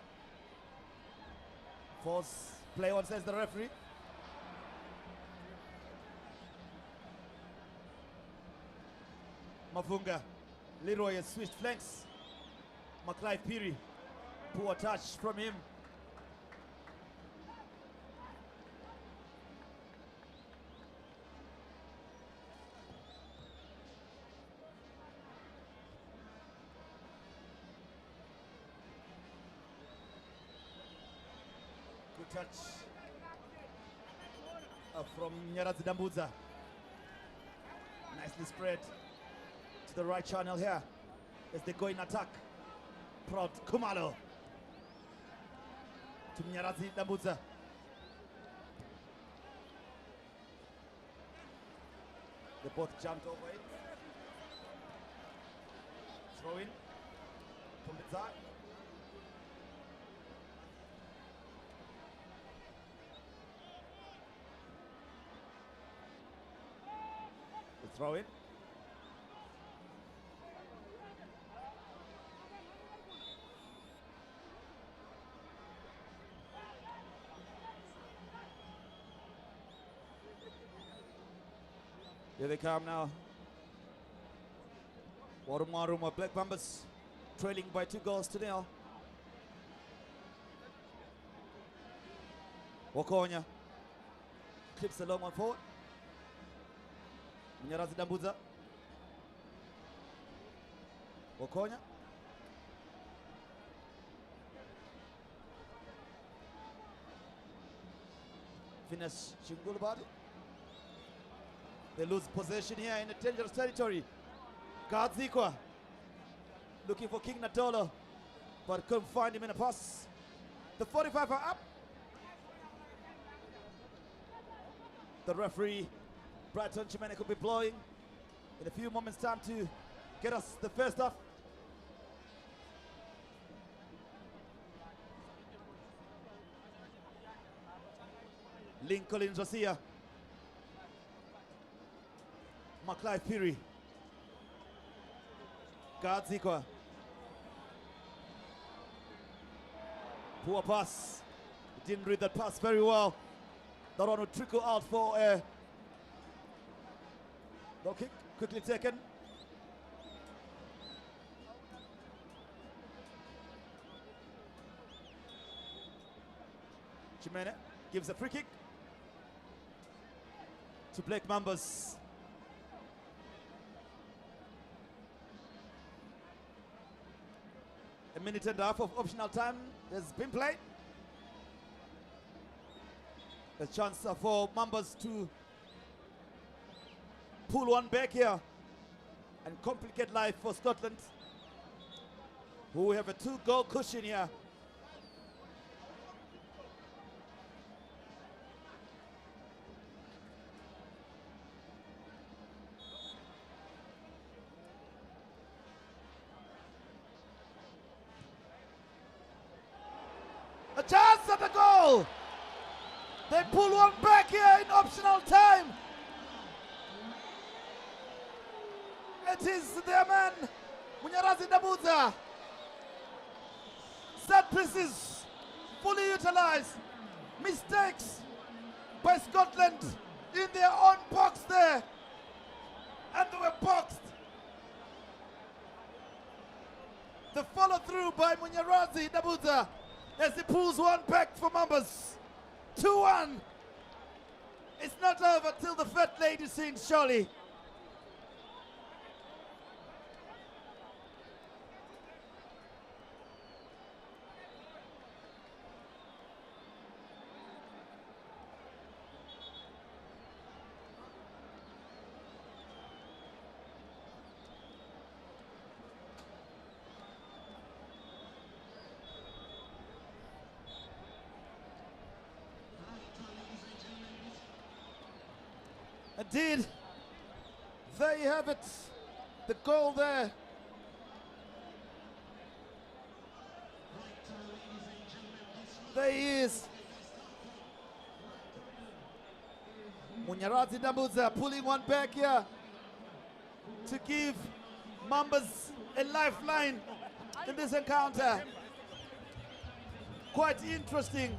Force play on, says the referee. Mavunga. Leroy has switched flanks. McLeod Piri. Poor touch from him. Good touch from Nyaradzi Dambuza. Nicely spread to the right channel here as they go in attack. Proud Kumalo to Munyarazi Dambuza. They both jumped over it. Throw in from the side. The throw in. Here they come now. Boardroom, Black Mambas trailing by 2 goals to 0. Wakonya clips the long one forward. Munyarazi Dambuza. Wakonya. Finish Shingulubadi. They lose possession here in a dangerous territory. Gadzikwa looking for King Natolo, but couldn't find him in a pass. The 45 are up. The referee, Brighton Chimene, could be blowing in a few moments' time to get us the first half. Lincoln Josiah. Maclay Piri. Gadzikwa. Poor pass. He didn't read that pass very well. That one would trickle out for a low kick. Quickly taken. Chimene gives a free kick to Black Mambas. A minute and a half of optional time has been played. A chance for Mambas to pull one back here and complicate life for Scotland, who have a 2-goal cushion here. A chance at the goal. They pull one back here in optional time. It is their man, Munyarazi Dambuza. Set pieces fully utilized. Mistakes by Scotland in their own box there. And they were boxed. The follow through by Munyarazi Dambuza as he pulls one back for Mambas. 2-1. It's not over till the fat lady sings, surely. Indeed, there you have it, the goal there. There he is. Munyarazi Dambuza pulling one back here to give Mambas a lifeline in this encounter. Quite interesting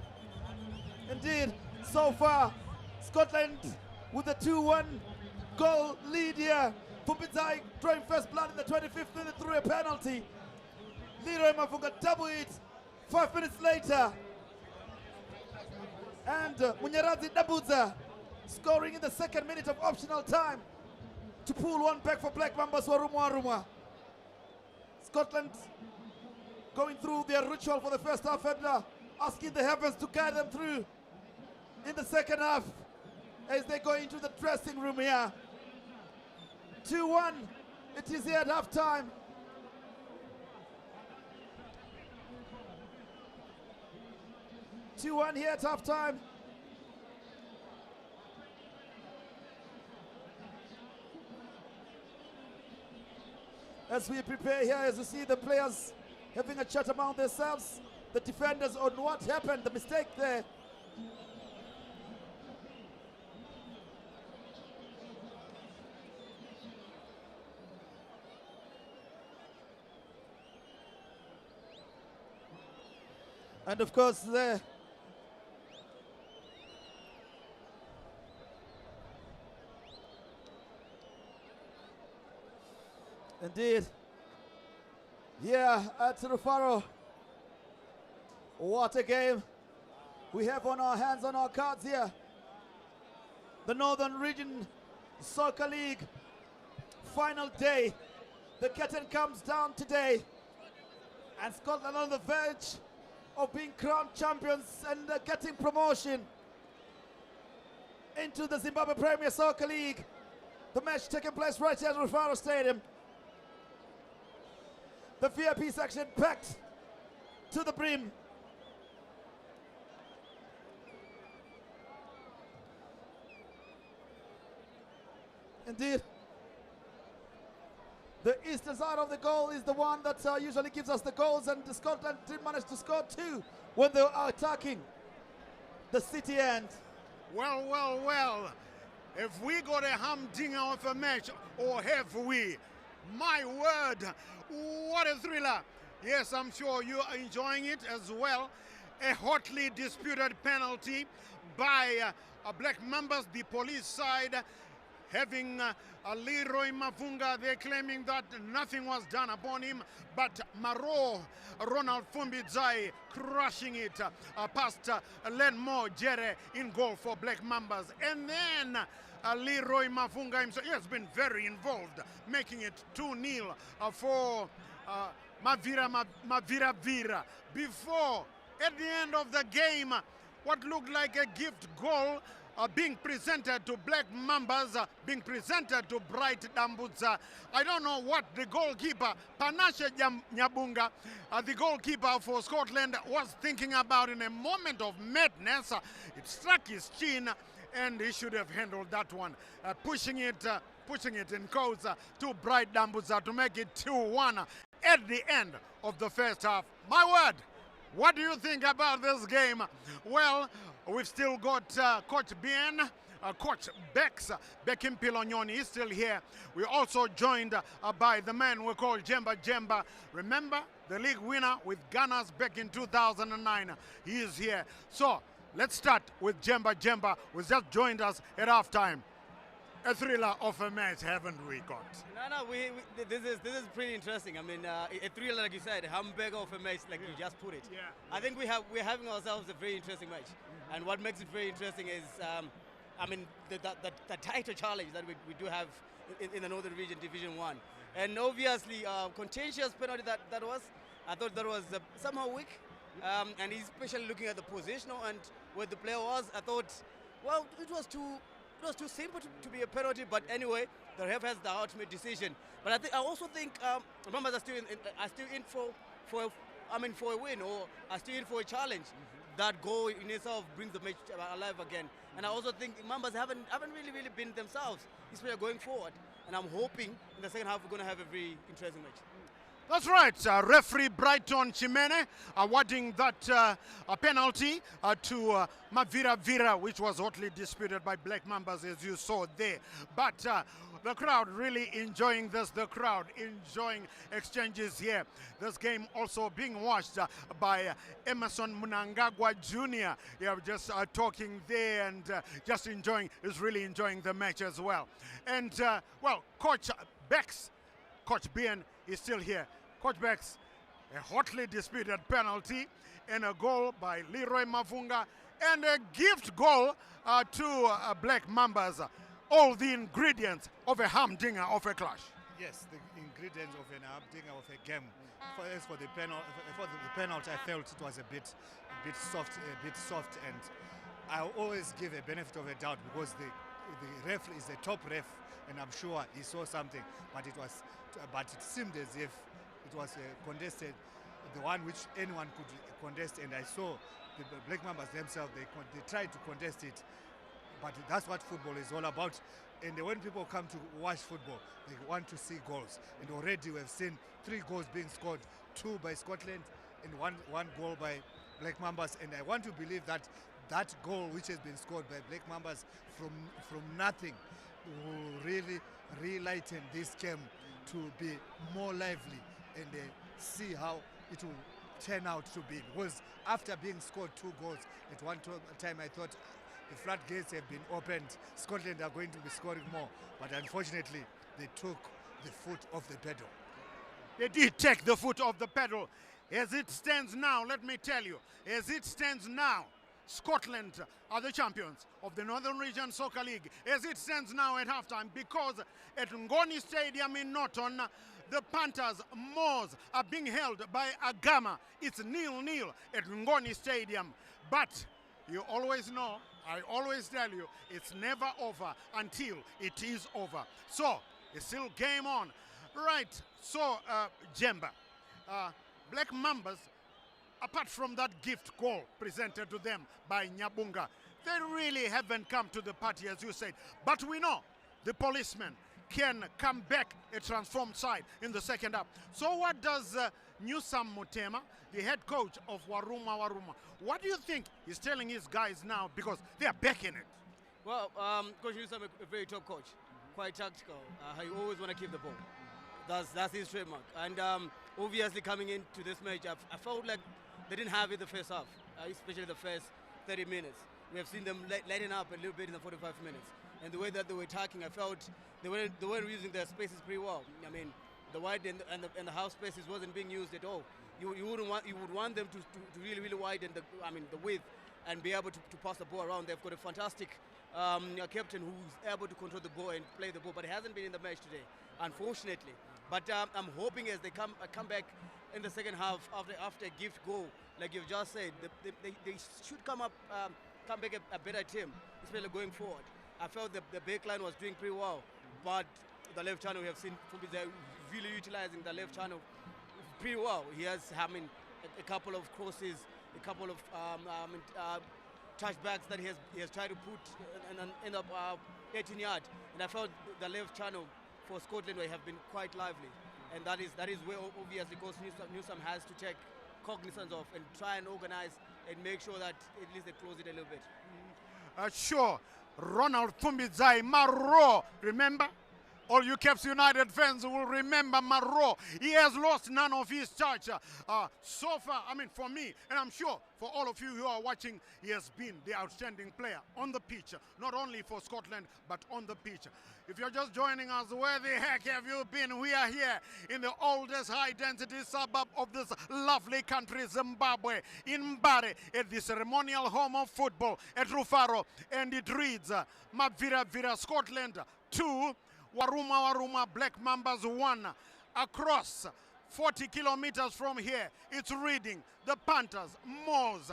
indeed so far. Scotland with a 2-1 goal lead here. Pumbizai drawing first blood in the 25th minute through a penalty. Leroy Mafunga double it 5 minutes later. And Munyarazi Dambuza scoring in the 2nd minute of optional time to pull one back for Black Mambas Warumwa. Scotland going through their ritual for the first half and asking the heavens to guide them through in the second half as they go into the dressing room here. 2-1, it is here at half time. 2-1 here at halftime. As we prepare here, as you see the players having a chat among themselves, the defenders on what happened, the mistake there. And of course there, indeed, yeah, at Rufaro, what a game we have on our hands, on our cards here. The Northern Region Soccer League final day. The curtain comes down today, and Scotland on the verge of being crowned champions and getting promotion into the Zimbabwe Premier Soccer League. The match taking place right here at Rufaro Stadium. The VIP section packed to the brim. Indeed, the eastern side of the goal is the one that usually gives us the goals, and Scotland did manage to score 2 when they are attacking the city end. Well, well, well. If we got a humdinger of a match, or have we? My word, what a thriller. Yes, I'm sure you are enjoying it as well. A hotly disputed penalty by Black Mambas, the police side, having Leroy Mavunga. They're claiming that nothing was done upon him, but Maro Ronald Fumbidzai crushing it past Lenmo Jere in goal for Black Mambas. And then Leroy Mavunga himself, he has been very involved, making it 2-0 for Mavira Vira. Before, at the end of the game, what looked like a gift goal being presented to Black Mambas, being presented to Bright Dambudza. I don't know what the goalkeeper, Panashe Nyabunga, the goalkeeper for Scotland, was thinking about in a moment of madness. It struck his chin, and he should have handled that one, pushing it in close to Bright Dambudza to make it 2-1 at the end of the first half. My word! What do you think about this game? Well, we've still got Coach Bien, Coach Bex, Bekim Pilonyoni is still here. We're also joined by the man we call Jemba Jemba. Remember, the league winner with Gunners back in 2009. He is here. So, let's start with Jemba Jemba, who's just joined us at halftime. A thriller of a match, haven't we got? No, this is pretty interesting. I mean, a thriller, like you said, a hamburger of a match, like you just put it. Yeah. I think we're having ourselves a very interesting match, and what makes it very interesting is, I mean, the title challenge that we do have in the Northern Region Division 1, and obviously contentious penalty that was. I thought that was somehow weak, and especially looking at the positional and where the player was, I thought, well, it was too simple to be a penalty, but anyway, the ref has the ultimate decision. But I also think Mambas are still in for a win, or are still in for a challenge. That goal in itself brings the match alive again. And I also think Mambas haven't really been themselves, especially going forward. And I'm hoping in the second half we're going to have a very interesting match. That's right. Referee Brighton Chimene awarding that penalty to Mavira Vira, which was hotly disputed by Black Mambas, as you saw there. But the crowd really enjoying this, the crowd enjoying exchanges here. This game also being watched by Emerson Mnangagwa Jr. Yeah, just talking there and just enjoying, is really enjoying the match as well. And, well, Coach Bex, Coach Bien is still here. Coach Bex, a hotly disputed penalty and a goal by Leroy Mavunga and a gift goal to Black Mambas. All the ingredients of a humdinger of a clash. Yes, the ingredients of an humdinger of a game. As for the penalty, I felt it was a bit soft, and I always give a benefit of a doubt because the ref is a top ref, and I'm sure he saw something, but it seemed as if it was a contested the one which anyone could contest, and I saw the Black Mambas themselves, they tried to contest it, but that's what football is all about. And when people come to watch football, they want to see goals, and already we've seen 3 goals being scored, 2 by Scotland and one goal by Black Mambas, and I want to believe that that goal which has been scored by Black Mambas from nothing will really relighten this game to be more lively, and see how it will turn out to be. Because after being scored 2 goals at one time, I thought the floodgates have been opened. Scotland are going to be scoring more, but unfortunately they took the foot off the pedal. They did take the foot off the pedal. As it stands now, let me tell you, as it stands now, Scotland are the champions of the Northern Region Soccer League. As it stands now at halftime, because at Ngoni Stadium in Norton, the Panthers Moors are being held by Agama. It's 0-0 at Ngoni Stadium. But you always know, I always tell you, it's never over until it is over. So, it's still game on. Right, so Jemba, Black Mambas, apart from that gift goal presented to them by Nyabunga, they really haven't come to the party, as you said. But we know the policemen can come back a transformed side in the second half. So what does Newsam Mutema, the head coach of Waruma, what do you think he's telling his guys now, because they are back in it? Well, Coach Newsam is a very top coach, quite tactical. He always want to keep the ball. That's his trademark. And obviously coming into this match, I felt like they didn't have it the first half, especially the first 30 minutes. We have seen them lighting up a little bit in the 45 minutes. And the way that they were attacking, I felt they weren't using their spaces pretty well. I mean, the wide and the half spaces wasn't being used at all. You would want them to really widen the width and be able to pass the ball around. They've got a fantastic captain who's able to control the ball and play the ball, but he hasn't been in the match today, unfortunately. But I'm hoping as they come back in the second half after a gift goal, like you've just said, they should come back a better team, especially going forward. I felt the back line was doing pretty well, but the left channel, we have seen Fumbizai really utilizing the left channel pretty well. He has, a couple of crosses, a couple of touchbacks that he has tried to put and end up 18 yards. And I felt the left channel for Scotland have been quite lively, and that is where obviously Coach Newsam has to take cognizance of and try and organize and make sure that at least they close it a little bit. Sure, Ronald Fumbizai, Maro, remember? All you Caps United fans will remember Maro. He has lost none of his touch. So far, for me, and I'm sure for all of you who are watching, he has been the outstanding player on the pitch, not only for Scotland, but on the pitch. If you're just joining us, where the heck have you been? We are here in the oldest high-density suburb of this lovely country, Zimbabwe, in Mbare, at the ceremonial home of football at Rufaro. And it reads, Mavira Scotland 2, Waruma Black Mambas 1. Across 40 kilometers from here, it's reading the Panthers, Moors,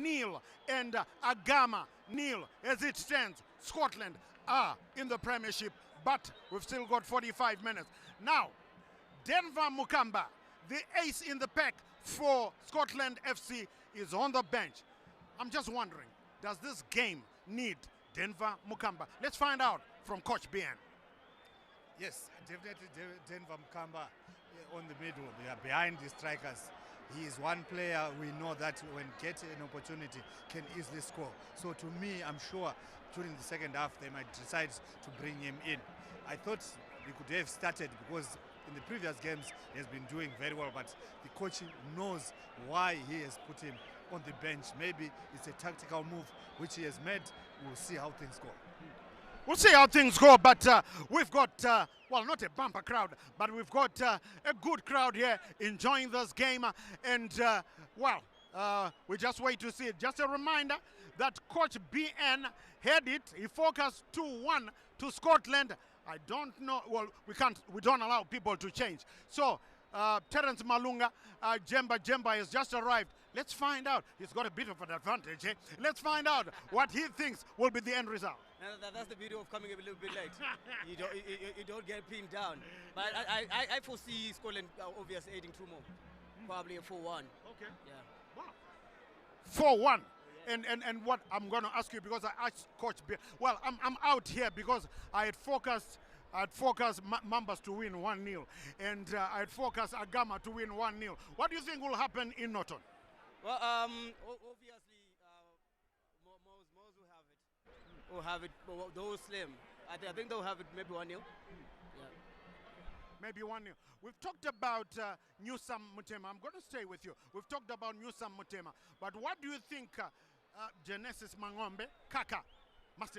0, and Agama, 0. As it stands, Scotland are in the Premiership, but we've still got 45 minutes. Now, Denver Mukamba, the ace in the pack for Scotland FC, is on the bench. I'm just wondering, does this game need Denver Mukamba? Let's find out from Coach Bien. Yes, definitely Denver Mukamba on the middle, behind the strikers. He is one player we know that when getting an opportunity can easily score. So to me, I'm sure during the second half they might decide to bring him in. I thought we could have started because in the previous games he has been doing very well, but the coach knows why he has put him on the bench. Maybe it's a tactical move which he has made. We'll see how things go. We'll see how things go, but we've got, well, not a bumper crowd, but we've got a good crowd here enjoying this game. And, we just wait to see it. Just a reminder that Coach BN had it. He focused 2-1 to Scotland. I don't know, well, we don't allow people to change. So, Terence Malunga, Jemba has just arrived. Let's find out. He's got a bit of an advantage, eh? Let's find out what he thinks will be the end result. That's the beauty of coming a little bit late. You don't get pinned down. But I foresee Scotland obviously aiding 2 more. Probably a 4-1. Okay. Yeah. Wow. 4-1. And what I'm going to ask you, because I asked Coach, well, I'm out here because I had focused Mambas to win 1-0, and I had focused Agama to win 1-0. What do you think will happen in Norton? Well, obviously, Moz will have it. Those slim. I think they'll have it maybe 1-0. Yeah. Maybe 1-0. We've talked about Newsam Mutema. I'm going to stay with you. We've talked about Newsam Mutema. But what do you think Genesis Mangombe, Kaka, must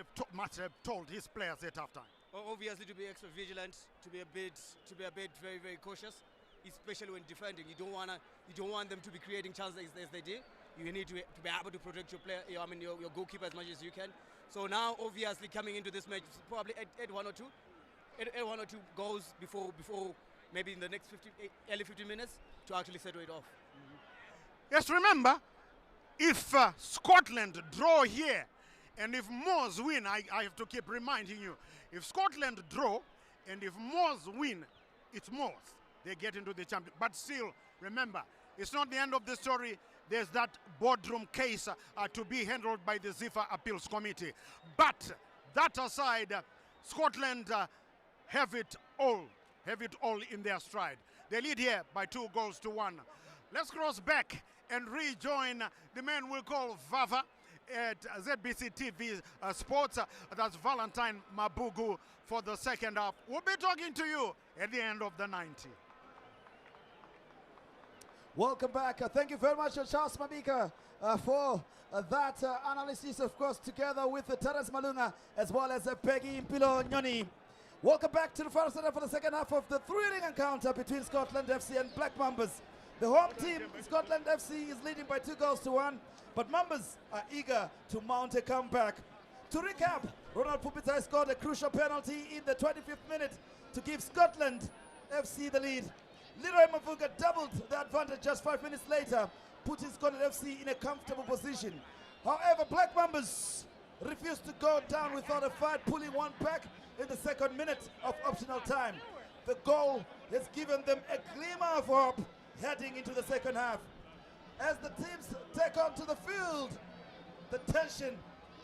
have told his players at halftime? Obviously, to be extra vigilant, to be a bit very, very cautious, especially when defending. You don't want them to be creating chances as they did. You need to be able to protect your player. Your goalkeeper as much as you can. So now, obviously, coming into this match, probably at 1 or 2. At 1 or 2 goals before maybe in the next early 15 minutes to actually settle it off. Yes, remember, if Scotland draw here and if Moors win, I have to keep reminding you, if Scotland draw and if Moors win, it's Moors. They get into the champion. But still, remember, it's not the end of the story. There's that boardroom case to be handled by the ZIFA Appeals Committee. But that aside, Scotland have it all in their stride. They lead here by 2-1. Let's cross back and rejoin the man we'll call Vava at ZBC TV Sports. That's Valentine Mabugu for the second half. We'll be talking to you at the end of the 90. Welcome back. Thank you very much, Charles Mabika, for that analysis, of course, together with Terence Malunga as well as Peggy Mpilo Nyoni. Welcome back to the Faro Center for the second half of the thrilling encounter between Scotland FC and Black Mambas. The home team, Scotland FC, is leading by 2-1, but Mambas are eager to mount a comeback. To recap, Ronald Pupita scored a crucial penalty in the 25th minute to give Scotland FC the lead. Leroy Mavuga doubled the advantage just 5 minutes later, putting Scotland FC in a comfortable position. However, Black Mambas refused to go down without a fight, pulling one back in the second minute of optional time. The goal has given them a glimmer of hope heading into the second half. As the teams take onto the field, the tension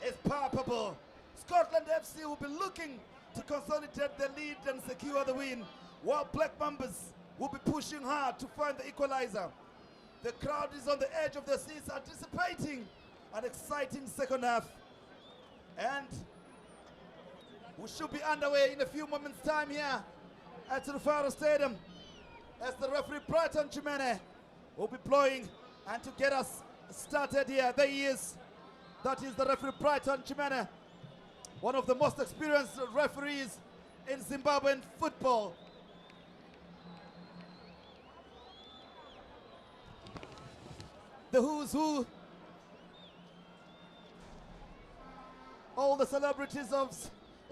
is palpable. Scotland FC will be looking to consolidate their lead and secure the win, while Black Mambas will be pushing hard to find the equalizer. The crowd is on the edge of their seats, anticipating an exciting second half. And we should be underway in a few moments' time here at the Faro Stadium as the referee Brighton Chimene will be blowing and to get us started here. There he is. That is the referee Brighton Chimene, one of the most experienced referees in Zimbabwean football. The who's who, all the celebrities of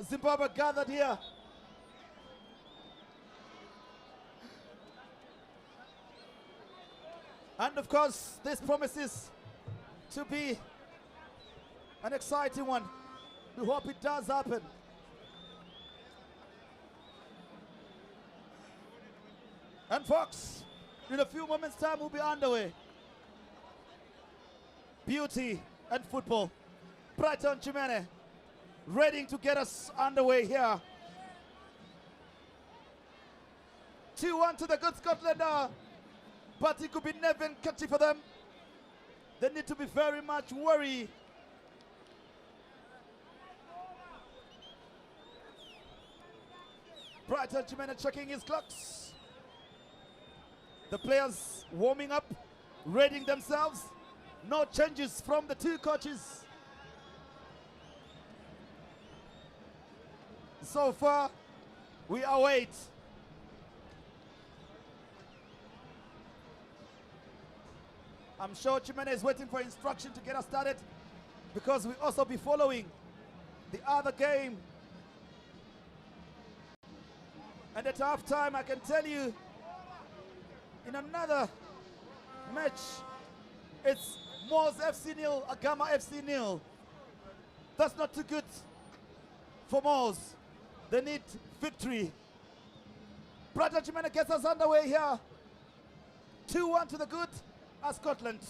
Zimbabwe gathered here. And of course, this promises to be an exciting one. We hope it does happen. And folks, in a few moments' time, we'll be underway. Beauty and football. Brighton Chimene ready to get us underway here. 2-1 to the good Scotlander, but it could be never catchy for them. They need to be very much worried. Brighton Chimene checking his clocks. The players warming up, readying themselves. No changes from the two coaches. So far, we await. I'm sure Chimene is waiting for instruction to get us started, because we'll also be following the other game. And at halftime, I can tell you, in another match, it's Moors FC 0, Agama FC 0. That's not too good for Moors. They need victory. Brighton Chimene gets us underway here 2-1 to the good Scotland.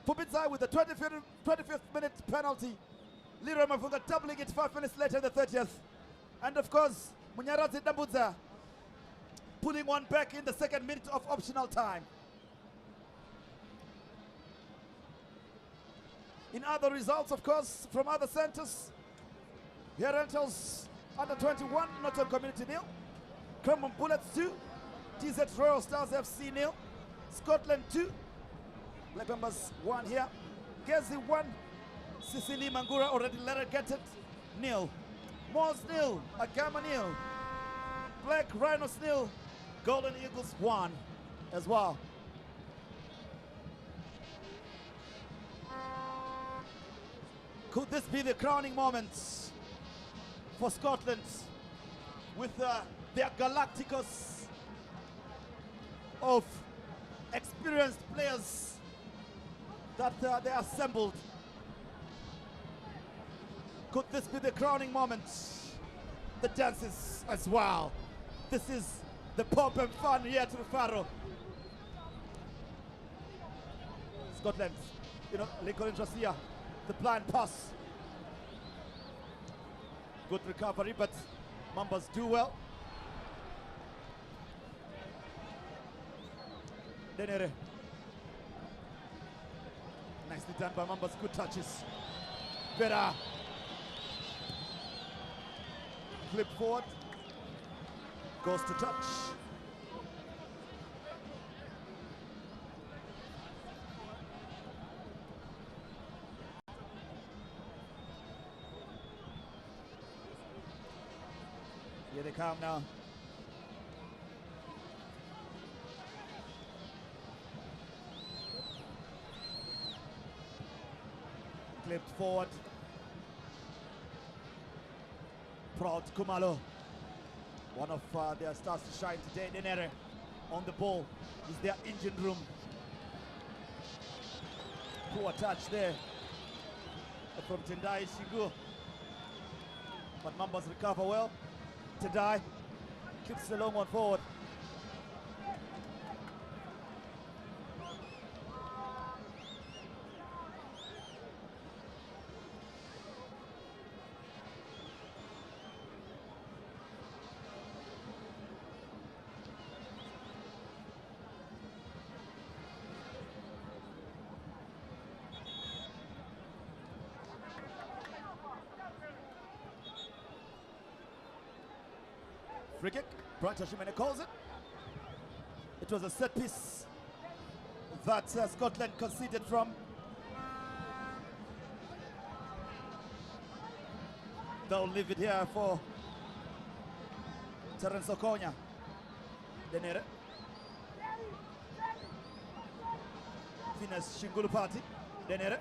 Pupidzai with the 25th minute penalty. Leroy Mafunga doubling it 5 minutes later in the 30th. And of course, Munyarazi Dambuza pulling one back in the 2nd minute of optional time. In other results, of course, from other centres, here Rentals under 21, Norton Community 0, Cremon Bullets 2, TZ Royal Stars FC 0, Scotland 2, Black Mambas 1 here, Gezi 1, Sicily Mangura already relegated 0, Moors 0, Agama 0, Black Rhinos 0, Golden Eagles 1 as well. Could this be the crowning moment for Scotland with their Galacticos of experienced players that they assembled? Could this be the crowning moment? The dances as well. This is the pop and fun here to Faro. Scotland, Lincoln Intrasia, the blind pass. Good recovery, but Mambas do well. Denere. Nicely done by Mambas, good touches. Better. Flip forward. Goes to touch. Here they come now. Clipped forward. Proud Kumalo. One of their stars to shine today. Denere on the ball is their engine room. Poor touch there from Tendai Shingu. But Mambas recover well. Tendai kicks the long one forward. Free kick, Brian Tashimene calls it. It was a set piece that Scotland conceded from. They'll leave it here for Terence Okonya. Denere. Finas Shingulupati. Denere.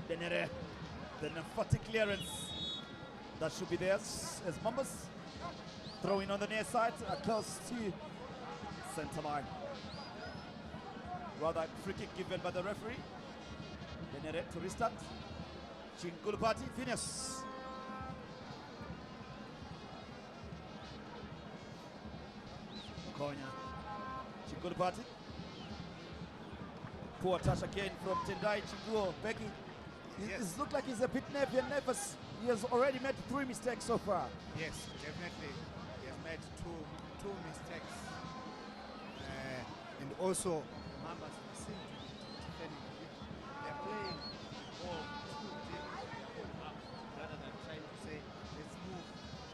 Denere. The emphatic clearance that should be theirs as Mambas throwing on the near side, close to center line. Rather free kick given by the referee. Denere to restart. Chingulupati, Phineas. Konya. Chingulupati. Poor touch again from Tendai Chinguo. Becky. It looks like he's a bit nervous. He has already made 3 mistakes so far. Yes, definitely. He has made two mistakes. And also, Mambas seem to be defending. They're playing ball too deep up rather than trying to say,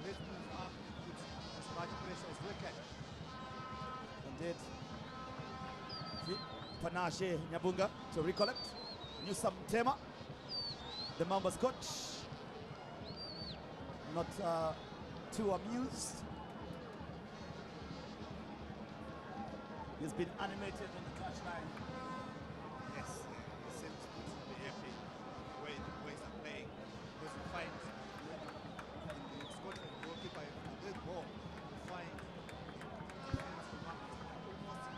let's move up, put as much pressure as we can. Indeed. Panache Nyabunga to recollect. Newsam Tema. The Mambas coach, not too amused. He's been animated on the touchline. Yes, he seems to be happy the way the boys are playing. Because you find in Scotland, goalkeeper, if you play the ball, you find almost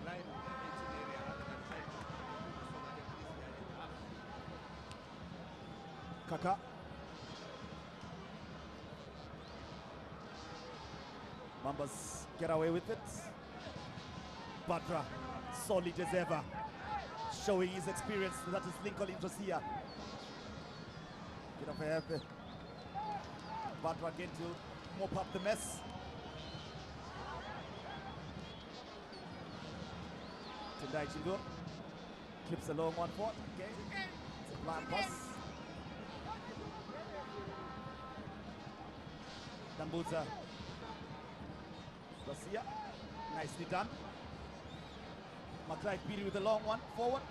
line on the 18 area rather than trying to move so that at least they are in half. Kaka. Mambas get away with it. Batra, solid as ever, showing his experience. That is Lincoln Indrasia. Get up ahead. Batra again to mop up the mess. Tendai Chingo clips a long one for again. It's a blind pass. Dambuza. Garcia, nicely done. McLeod beat with a long one forward.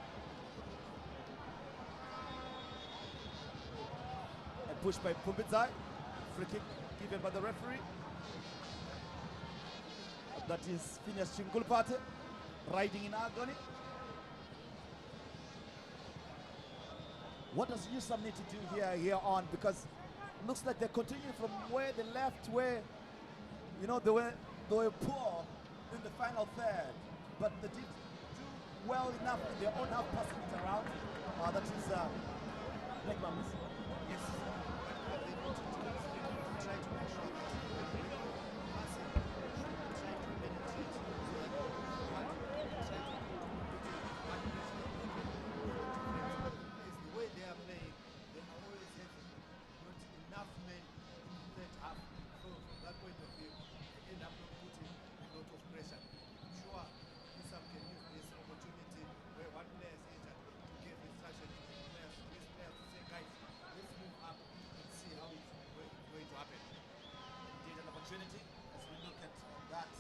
And pushed by Pumbizai. Free kick given by the referee. That is Phineas Chingulpate riding in agony. What does USAM need to do here on? Because it looks like they're continuing from where they left, where they were poor in the final third, but they did do well enough in their own half, passing it around. That is Black Mambas. Yes. Try to make sure that passing, try to penetrate so that one try to is the way they are playing. They are always having not enough men in the third half. So from that point of view, they end up not putting a lot of pressure. I'm sure USAM can use this opportunity where one player is injured to give instruction to the players, these players to say, guys, let's move up and see how it's going to happen. Indeed an opportunity as we look at that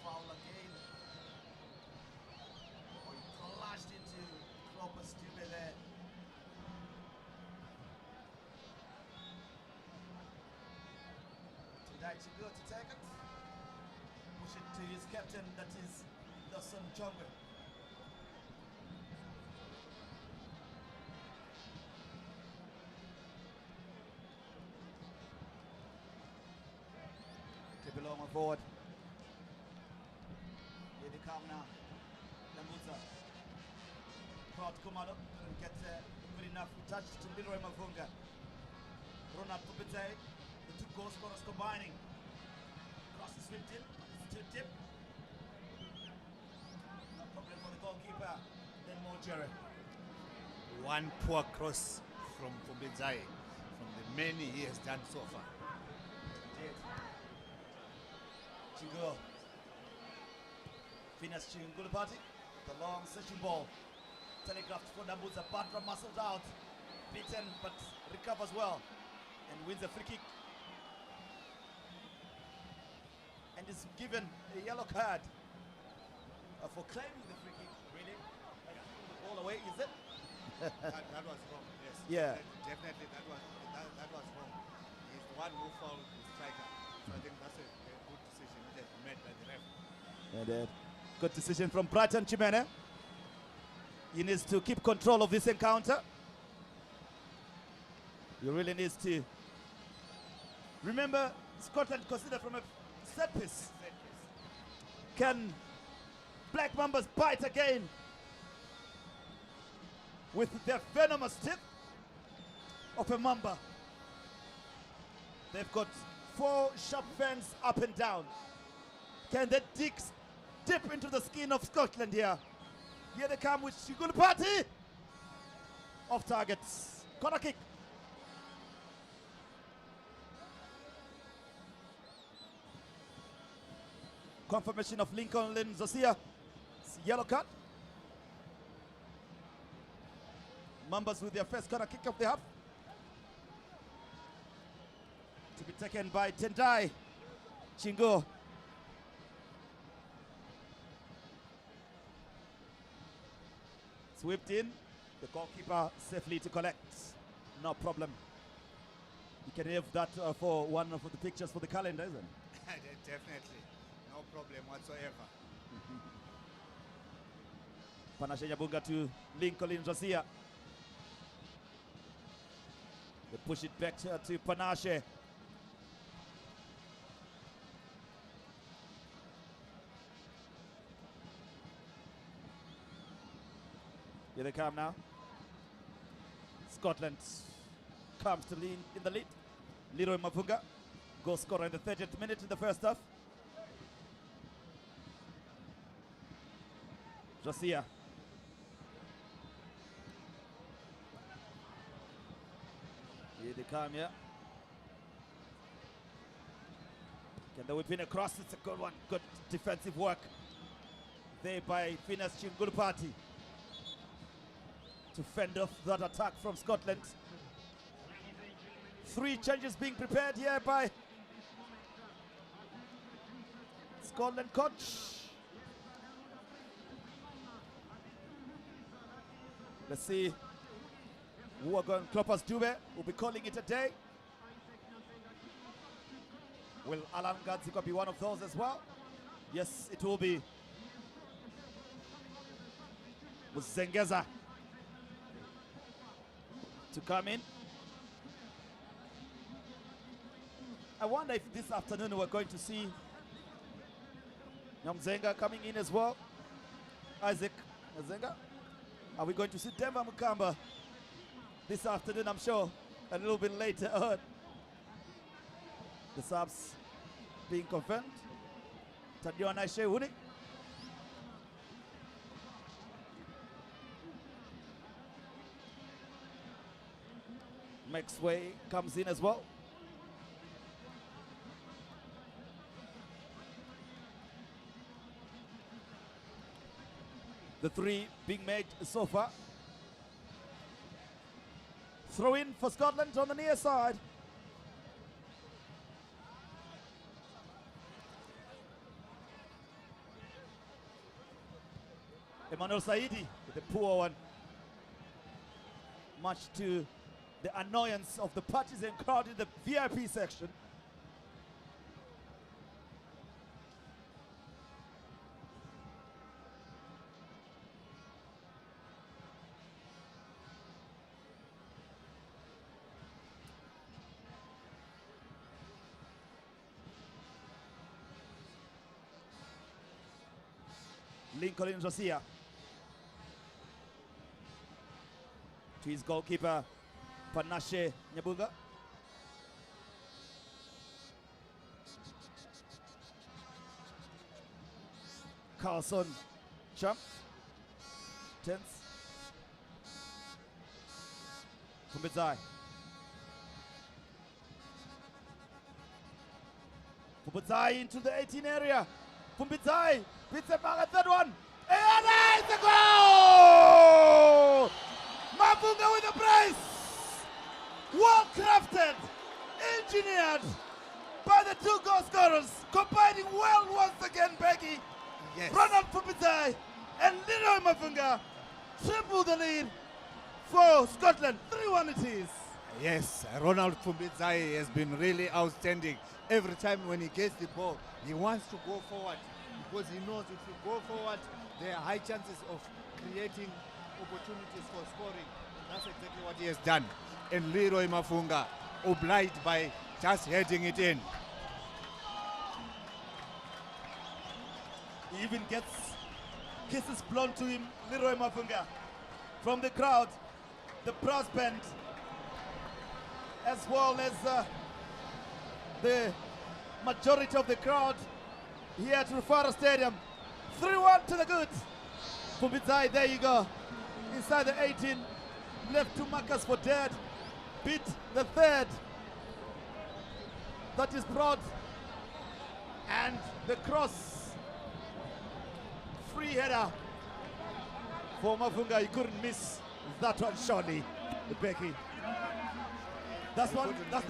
foul again. Oh, he clashed into Cropper Stube there. Tendai Chingo to take it. Push it to his captain, that is Dawson Chongwe. Clip along and forward. Here they come now. Lambuza. Proud Kumalo couldn't get good enough touch to Leroy Mavunga. Ronald Pupite, the two goal scorers combining. Cross the swift tip, it's a tip. No problem for the goalkeeper. Then more Jerry. One poor cross from Benzai, from the many he has done so far. Chingo. Phineas Chingulpate, the long searching ball. Telegraphed for Dambuza. Batra muscled out. Beaten but recovers well. And wins a free kick. And is given a yellow card for claiming the free kick. Really? Like the ball away, is it? that was wrong, yes. Yeah. Definitely that was wrong. He's the one who fouled the striker. So I think that's a good decision which has been made by the ref. And good decision from Brighton Chimene. He needs to keep control of this encounter. He really needs to. Remember, Scotland considered from a set piece. Can Black Mambas bite again with their venomous tip of a Mamba? They've got 4 sharp fans up and down. Can they dip into the skin of Scotland here? Here they come with Chingulpate. Off targets. Corner kick. Confirmation of Lincoln Zosia. Yellow card. Mambas with their first corner kick of the half. To be taken by Tendai Chingo. Swept in. The goalkeeper safely to collect. No problem. You can have that for one of the pictures for the calendar, isn't it? Definitely. No problem whatsoever. Panashe Nyabunga to Lincoln Zosia. They push it back to Panashe. Here they come now. Scotland comes to lean in the lead. Leroy Mavunga, goal scorer in the 30th minute in the first half. Rosia. Here they come, yeah. Can they whip in across? It's a good one. Good defensive work there by Finas Chingulpati to fend off that attack from Scotland. 3 changes being prepared here by Scotland coach. Let's see who are going. Kloppers Dube will be calling it a day. Will Alan Gadzika be one of those as well? Yes, it will be. Muzengeza to come in. I wonder if this afternoon we're going to see Nyamzenga coming in as well. Isaac Nyamzenga. Are we going to see Demba Mukamba this afternoon? I'm sure a little bit later on. The subs being confirmed. Tadiona Shehuni. Maxway comes in as well. The 3 being made so far. Throw in for Scotland on the near side. Emmanuel Saidi with the poor one. Much to the annoyance of the partisan crowd in the VIP section. Lincoln Rosia to his goalkeeper Panashe Nyabuga. Carlson Champ. Tense. Fumbizai. Fumbizai into the 18 area. Fumbizai beats a bang at third one. And it's a goal! Mafunga with the brace. Well crafted, engineered by the 2 goal scorers, combining well once again, Becky. Yes. Ronald Fumbizai and Leroy Mafunga triple the lead for Scotland. 3-1 it is. Yes, Ronald Fumbizai has been really outstanding. Every time when he gets the ball, he wants to go forward because he knows if you go forward, there are high chances of creating opportunities for scoring. That's exactly what he has done. And Leroy Mafunga obliged by just heading it in. He even gets kisses blown to him, Leroy Mafunga, from the crowd, the brass band, as well as the majority of the crowd here at Rufaro Stadium. 3-1 to the good. Fumbizai, there you go. Inside the 18, left 2 markers for dead. Beat the 3rd. That is Prod. And the cross. Free header for Mafunga. He couldn't miss that one, surely. Becky. That's the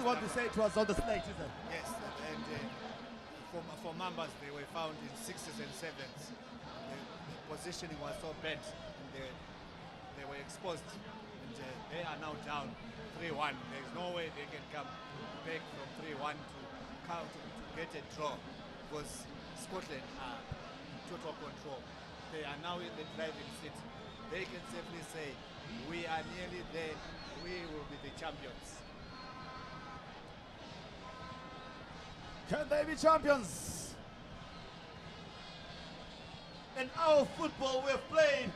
one to say it was on the slate, isn't it? Yes, and for Mambas, they were found in 6s and 7s. The positioning was so bad, and they were exposed, and they are now down 3-1. There's no way they can come back from 3-1 to get a draw, because Scotland are in total control. They are now in the driving seat. They can safely say, we are nearly there, we will be the champions. Can they be champions? In our football we have played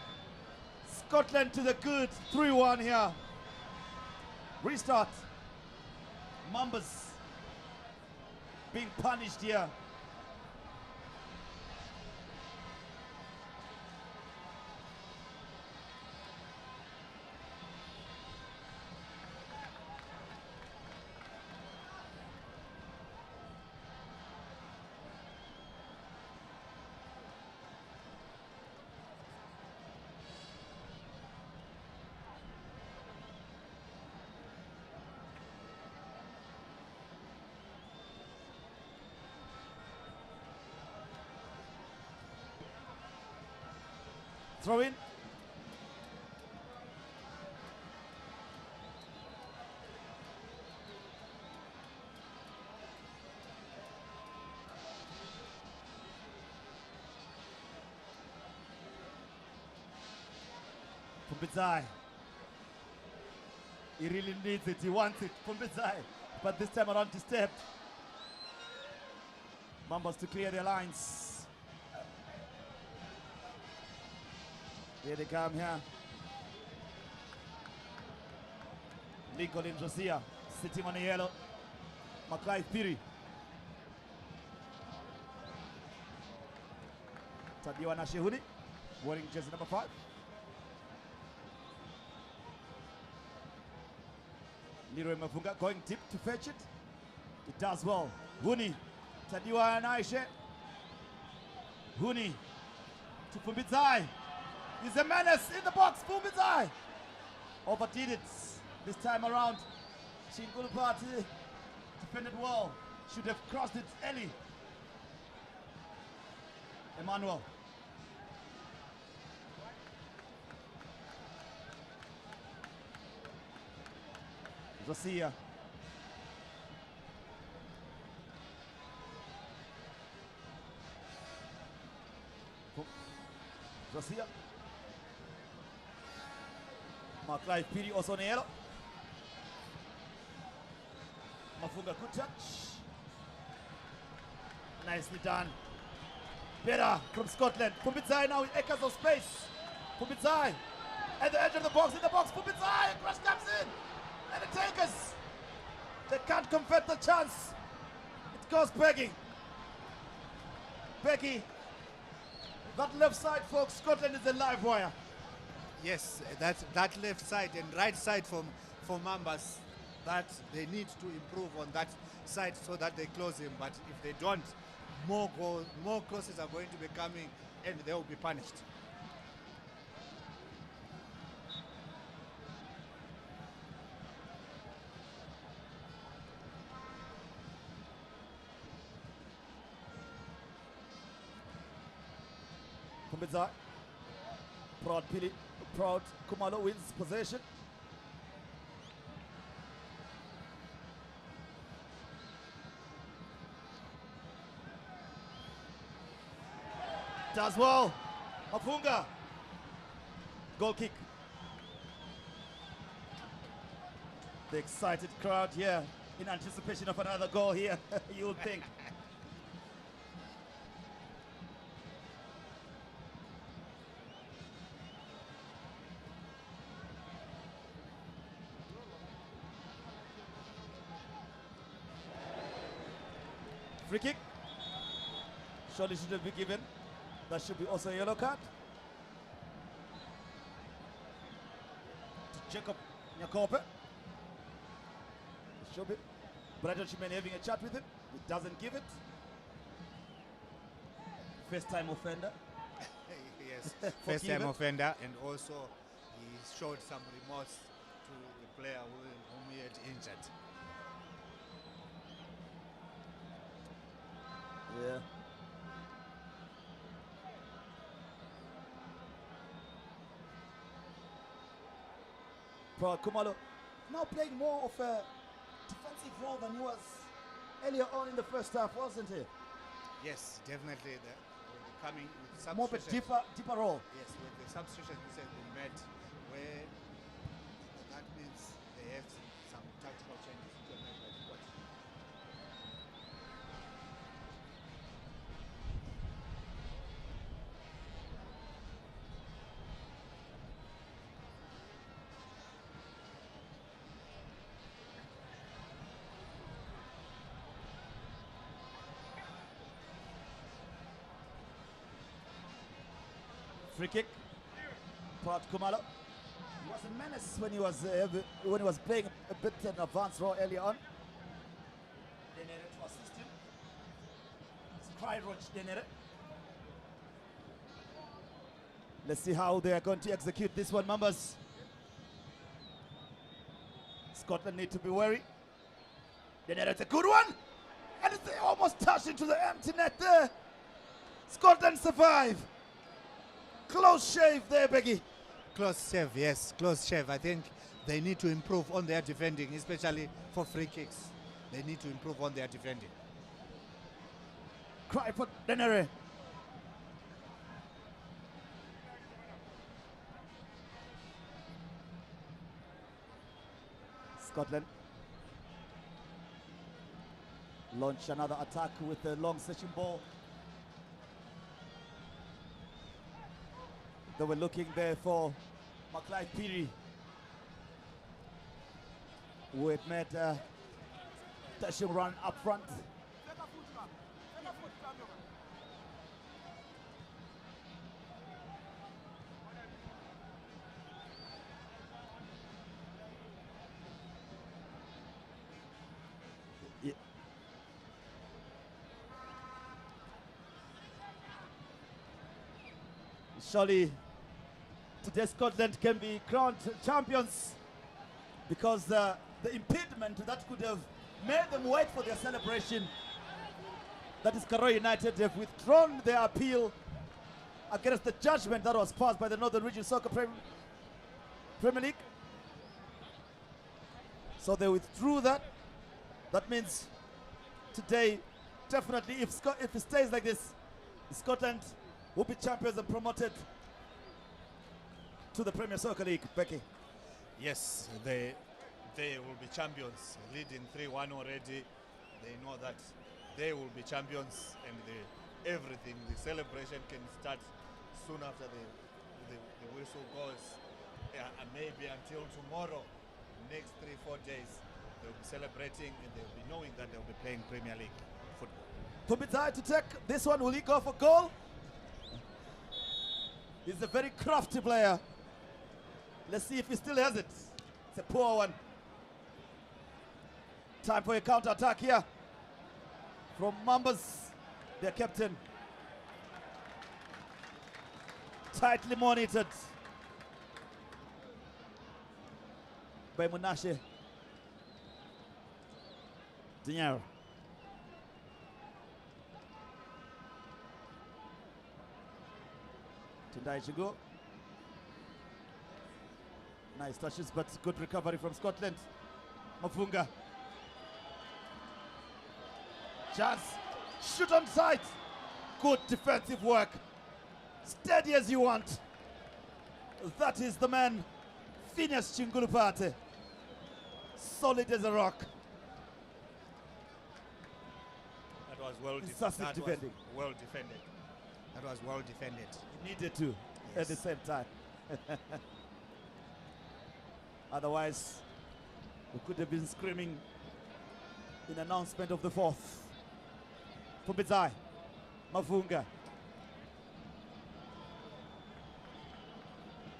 Scotland to the good. 3-1 here. Restart. Mambas being punished here. Throw in. Pumbizai. He really needs it. He wants it. Pumbizai. But this time around he stepped. Mambas to clear their lines. Here they come here. Lincoln Josiah sitting on the yellow. Maklai Piri. Tadiwa Nashehudi wearing jersey number 5. Leroy Mafunga going deep to fetch it. It does well. Huni. Tadiwa Naishe. Huni to Pumbizai. He's a menace in the box. Pumbizai overdid it this time around. Chingulupati defended well. Should have crossed it early. Emmanuel. Josiah. Josiah. Maklai Piri also on the yellow. Mafunga good touch. Nicely done. Better from Scotland. Pumbizai now with acres of space. Pumbizai at the edge of the box. In the box. Pumbizai. Crush comes in. And the takers. They can't convert the chance. It goes begging. Becky. That left side, folks, Scotland is a live wire. Yes, that left side and right side for Mambas, that they need to improve on that side so that they close him. But if they don't, more crosses are going to be coming and they will be punished. Pumbizai. Proud Kumalo wins possession. Does well. Mafunga. Goal kick. The excited crowd here in anticipation of another goal here, you would think. Free kick. Surely shouldn't be given. That should be also a yellow card. To Jacob Nyakope. Should be. Brighton Chimene having a chat with him. He doesn't give it. First time offender. Yes, first time offender, and also he showed some remorse to the player whom he had injured. Yeah. Proud Kumalo now playing more of a defensive role than he was earlier on in the first half, wasn't he? Yes, definitely. Coming with more of a deeper role. Yes, with the substitutions which have been made, where that means they have some tactical changes to make like what. Free kick. Proud Kumalo. He was a menace when he was playing a bit in advanced role early on. Denere to assist him. It's Cry Roach Denere. Let's see how they are going to execute this one, Mambas. Scotland need to be wary. Denere, it's a good one. And it's almost touched into the empty net there. Scotland survive. Close shave there, Becky. Close shave, yes, close shave. I think they need to improve on their defending, especially for free kicks. They need to improve on their defending. Cry for Denere. Scotland launch another attack with the long session ball. They were looking there for Macleod Piri, who had made a dashing run up front. Surely today Scotland can be crowned champions, because the impediment that could have made them wait for their celebration, that is Karoo United, have withdrawn their appeal against the judgment that was passed by the Northern Region Soccer Premier League. So they withdrew that. That means today, definitely, if it stays like this, Scotland will be champions and promoted to the Premier Soccer League. Becky. Yes, they will be champions, leading 3-1 already. They know that they will be champions, and everything, the celebration can start soon after the whistle goes. And maybe until tomorrow, next 3-4 days, they'll be celebrating, and they'll be knowing that they'll be playing Premier League football. Pumitai to take this one. Will he go for goal? He's a very crafty player. Let's see if he still has it. It's a poor one. Time for a counter-attack here from Mambas, their captain. Tightly monitored by Munashe Dinyaro. Tendai Chigo. Nice touches, but good recovery from Scotland. Mafunga. Chance. Shoot on sight. Good defensive work. Steady as you want. That is the man, Phineas Chingulupate. Solid as a rock. That was well defended. Well defended. That was well defended. He needed to, yes, at the same time. Otherwise, we could have been screaming in announcement of the fourth. Pumbizai, Mafunga.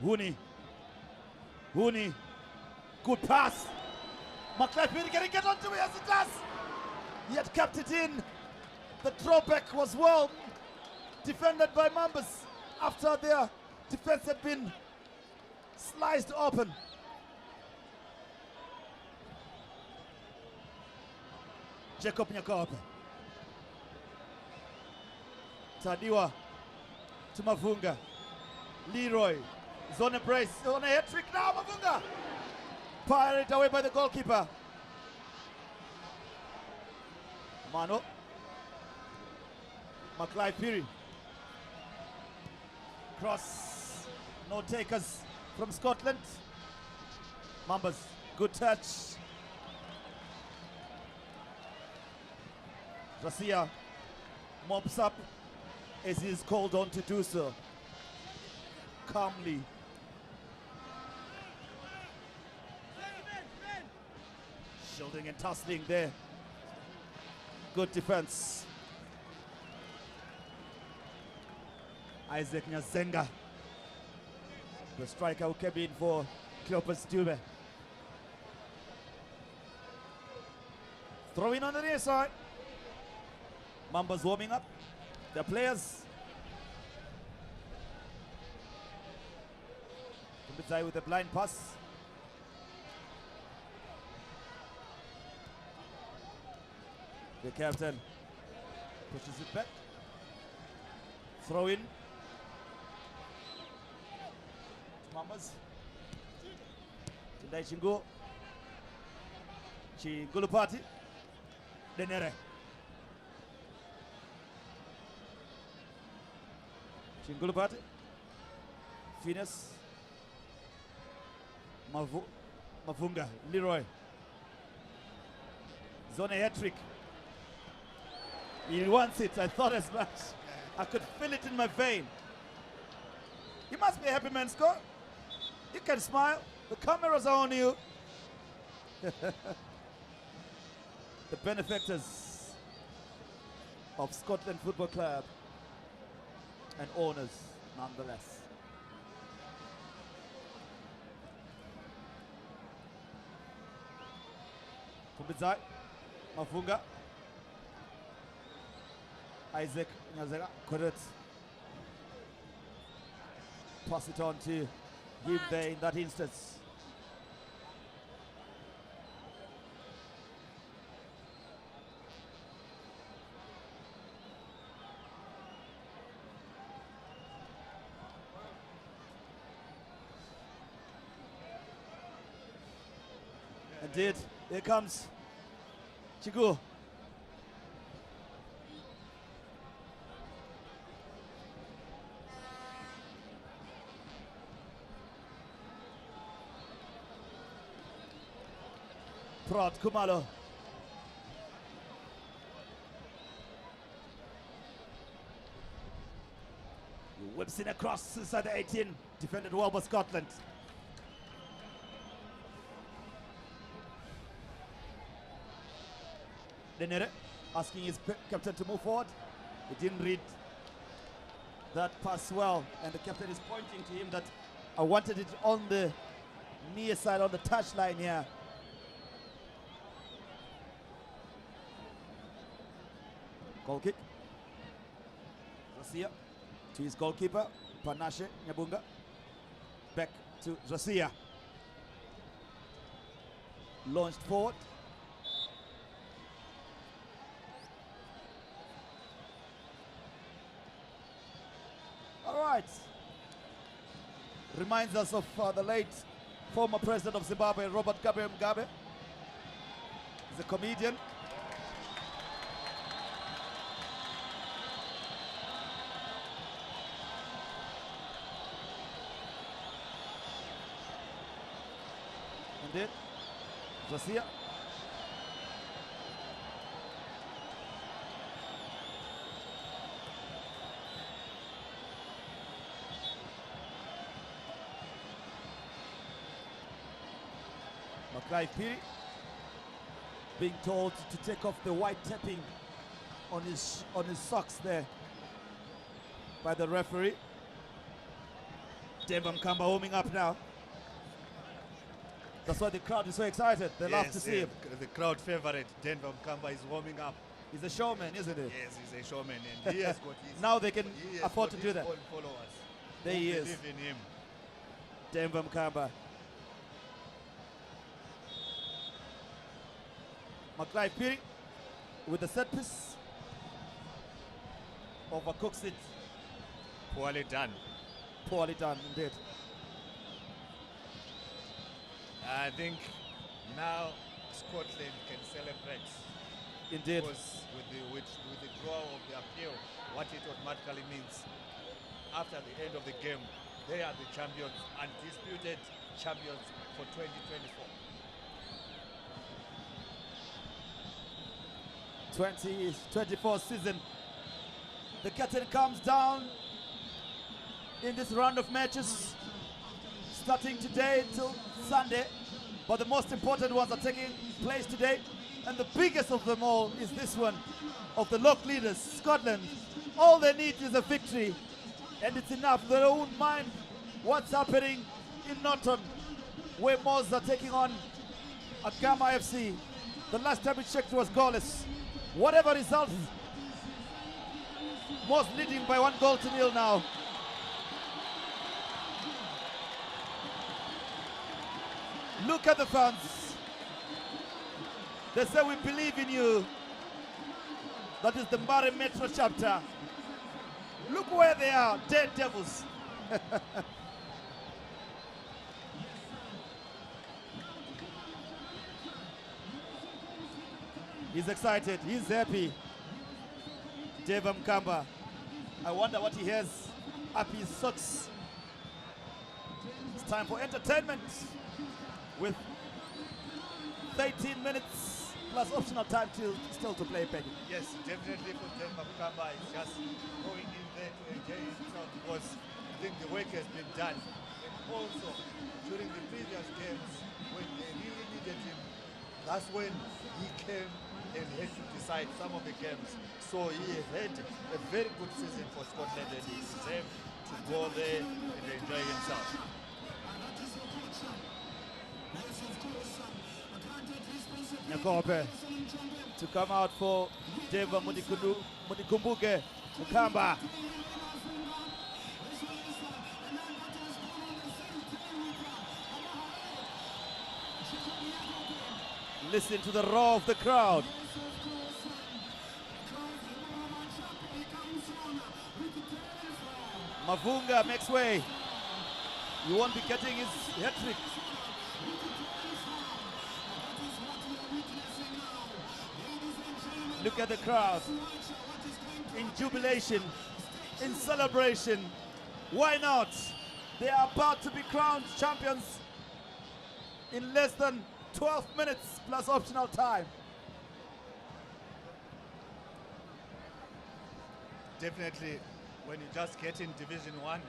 Huni. Good pass. Macleod can he get onto it? Yes, it does. He had kept it in. The drawback was well defended by Mambas after their defense had been sliced open. Jacob Nyakope. Tadiwa to Mafunga. Leroy is on a brace, on a hat trick now. Mafunga fired away by the goalkeeper. Mano. Macleod Piri. Cross. No takers from Scotland. Mambas, good touch. Rasia mops up as he is called on to do so. Calmly. Shielding and tussling there. Good defense. Isaac Nyazenga, the striker who came in for Cleopas Dube. Throw in on the near side. Mambas warming up. The players. Kumbizai with a blind pass. The captain pushes it back. Throw in. Mambas. Tindai Chingu. Chingulupati. Denere. Chingulupati. Phineas. Mavunga. Leroy. Zone hat-trick. He wants it. I thought as much. I could feel it in my vein. You must be a happy man, Scott. You can smile. The cameras are on you. The benefactors of Scotland Football Club and owners, nonetheless. Kumbizai, Mafunga, Isaac Nyazera, correct. Pass it on to him there in that instance. Indeed, here comes Chigu. Prot Kumalo. Whips it across inside the 18. Defended well by Scotland. Denere asking his captain to move forward. He didn't read that pass well, and the captain is pointing to him that I wanted it on the near side, on the touch line here. Goal kick. Zasia to his goalkeeper, Panashe Nyabunga. Back to Zasia. Launched forward. All right. Reminds us of the late former president of Zimbabwe, Robert Gabriel Mugabe. He's a comedian. Indeed. Zasia. Clive Piri being told to take off the white tapping on his socks there by the referee. Denver Mkamba warming up now. That's why the crowd is so excited. They love to see him. The crowd favorite, Denver Mkamba, is warming up. He's a showman, isn't he? Yes, he's a showman, and he has got his. Now they can afford to do that. Followers. There he is. Believe in him. Denver Mkamba. McLeod Piri with the set piece. Overcooks it. Poorly done. Poorly done, indeed. I think now Scotland can celebrate. Indeed. Because with the draw of the appeal, what it automatically means, after the end of the game, they are the champions, undisputed champions for 2024. 2024 season. The curtain comes down in this round of matches, starting today till Sunday, but the most important ones are taking place today, and the biggest of them all is this one of the lock leaders, Scotland. All they need is a victory, and it's enough. They won't mind what's happening in Norton, where Moz are taking on Agama FC. The last time we checked was goalless. Whatever results, Moz leading by 1-0 now. Look at the fans. They say we believe in you. That is the Mbare Metro chapter. Look where they are, dead devils. He's excited. He's happy. Deva Mkamba. I wonder what he has up his socks. It's time for entertainment with 13 minutes plus optional time still to play, Peggy. Yes, definitely for Deva Mkamba. It's just going in there to enjoy himself because I think the work has been done. And also, during the previous games, when they really needed him, that's when he came and had to decide some of the games. So he had a very good season for Scotland and he deserved to go there and enjoy himself. Nyakope to come out for Deva Mudikumbuke Mkamba. Listen to the roar of the crowd. Mavunga makes way. He won't be getting his hat-trick. Look at the crowd. In jubilation, in celebration. Why not? They are about to be crowned champions in less than 12 minutes plus optional time. Definitely, when you just get in Division 1 and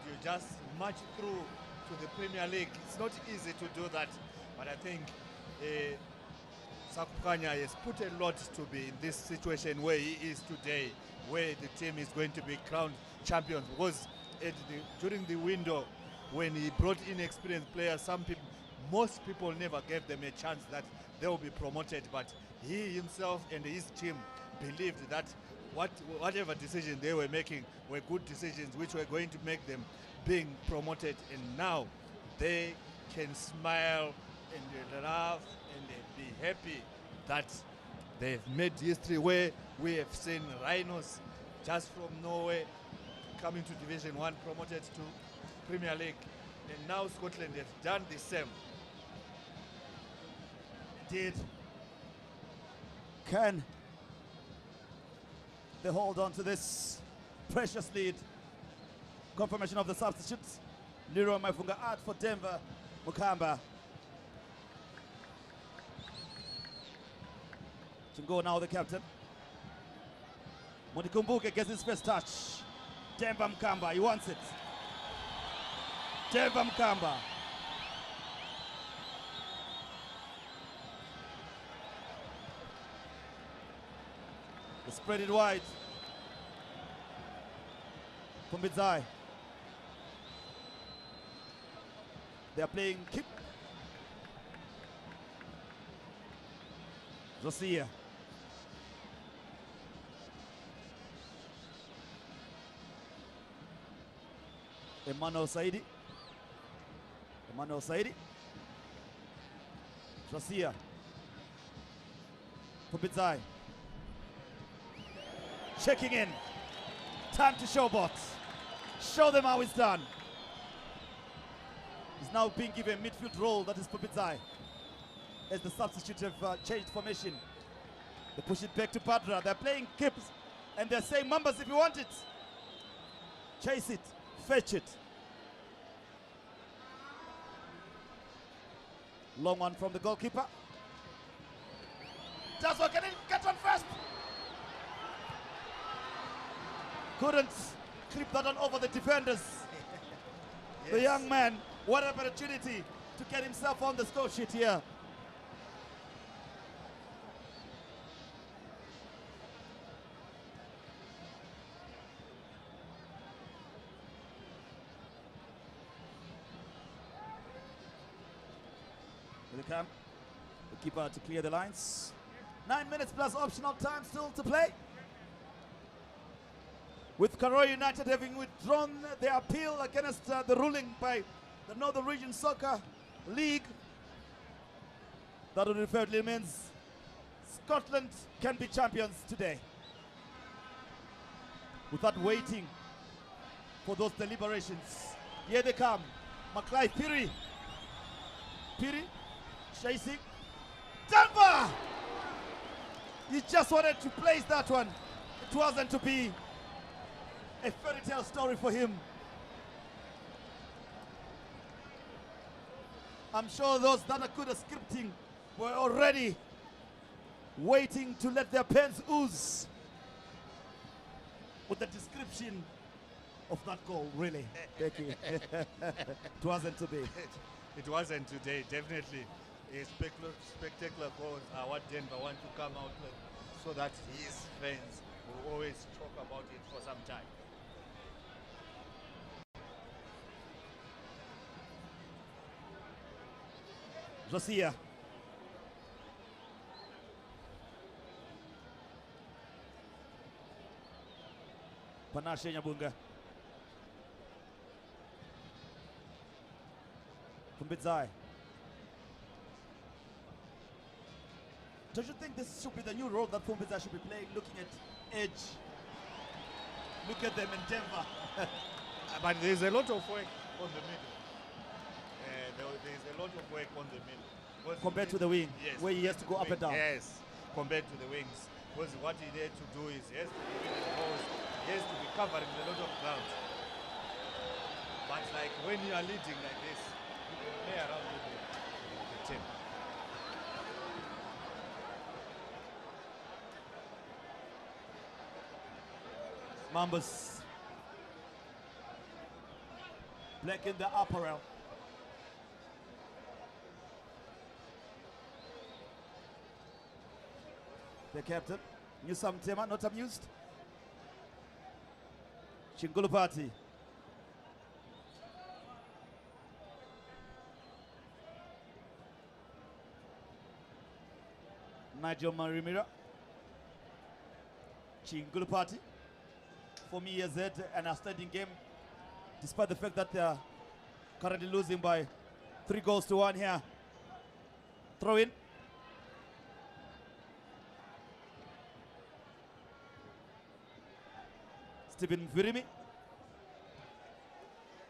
you just march through to the Premier League, it's not easy to do that. But I think Sakukanya has put a lot to be in this situation where he is today, where the team is going to be crowned champions. Because during the window, when he brought in experienced players, most people never gave them a chance that they will be promoted, but he himself and his team believed that whatever decisions they were making were good decisions which were going to make them being promoted, and now they can smile and laugh and be happy that they've made history, where we have seen Rhinos just from Norway coming to Division 1, promoted to Premier League, and now Scotland have done the same. Indeed. Can they hold on to this precious lead? Confirmation of the substitutes. Leroy Maifunga out for Denver Mukamba. Chingo now the captain. Mudikumbuke gets his first touch. Denver Mukamba, he wants it. Denver Mukamba. They spread it wide. Pumbizai. They are playing kick. Zosia. Emmanuel Saidi. Zosia. Pumbizai. Checking in. Time to showbox. Show them how it's done. He's now being given a midfield role, that is Pumbizai. As the substitute have changed formation. They push it back to Padra. They're playing kips and they're saying, Mambas, if you want it, chase it, fetch it. Long one from the goalkeeper. Dazzle, can he get on first? Couldn't clip that one over the defenders. Yes. The young man, what an opportunity to get himself on the score sheet here. Here they come. The keeper to clear the lines. 9 minutes plus optional time still to play. With Karori United having withdrawn their appeal against the ruling by the Northern Region Soccer League, that effectively means Scotland can be champions today without waiting for those deliberations. Here they come. Maklai Piri. Chasing. Denver! He just wanted to place that one. It wasn't to be a fairy tale story for him. I'm sure those that are good at scripting were already waiting to let their pens ooze with the description of that goal, really. Thank you. It wasn't to be. It wasn't today, definitely. A spectacular goals are what Denver want to come out with, so that his fans will always talk about it for some time. Josiah. Panashe Nyabunga. Kumbidzai. Don't you think this should be the new role that Kumbidzai should be playing, looking at edge? Look at them in Denver. But there's a lot of work on the middle. There's a lot of work on the middle. Compared to the wing, yes, where he has to go up and down. Yes, compared to the wings. Because what he had to do is he has to be winning balls, he has to be covering a lot of ground. But like when you are leading like this, you can play around with the team. Mambas. Black in the apparel. The captain, Newsam Tema, not amused. Chingulu Party. Nigel Marimira. Chingulu Party. For me, has had an outstanding game, despite the fact that they are currently losing by 3-1 here. Throw in. Stephen Virimi.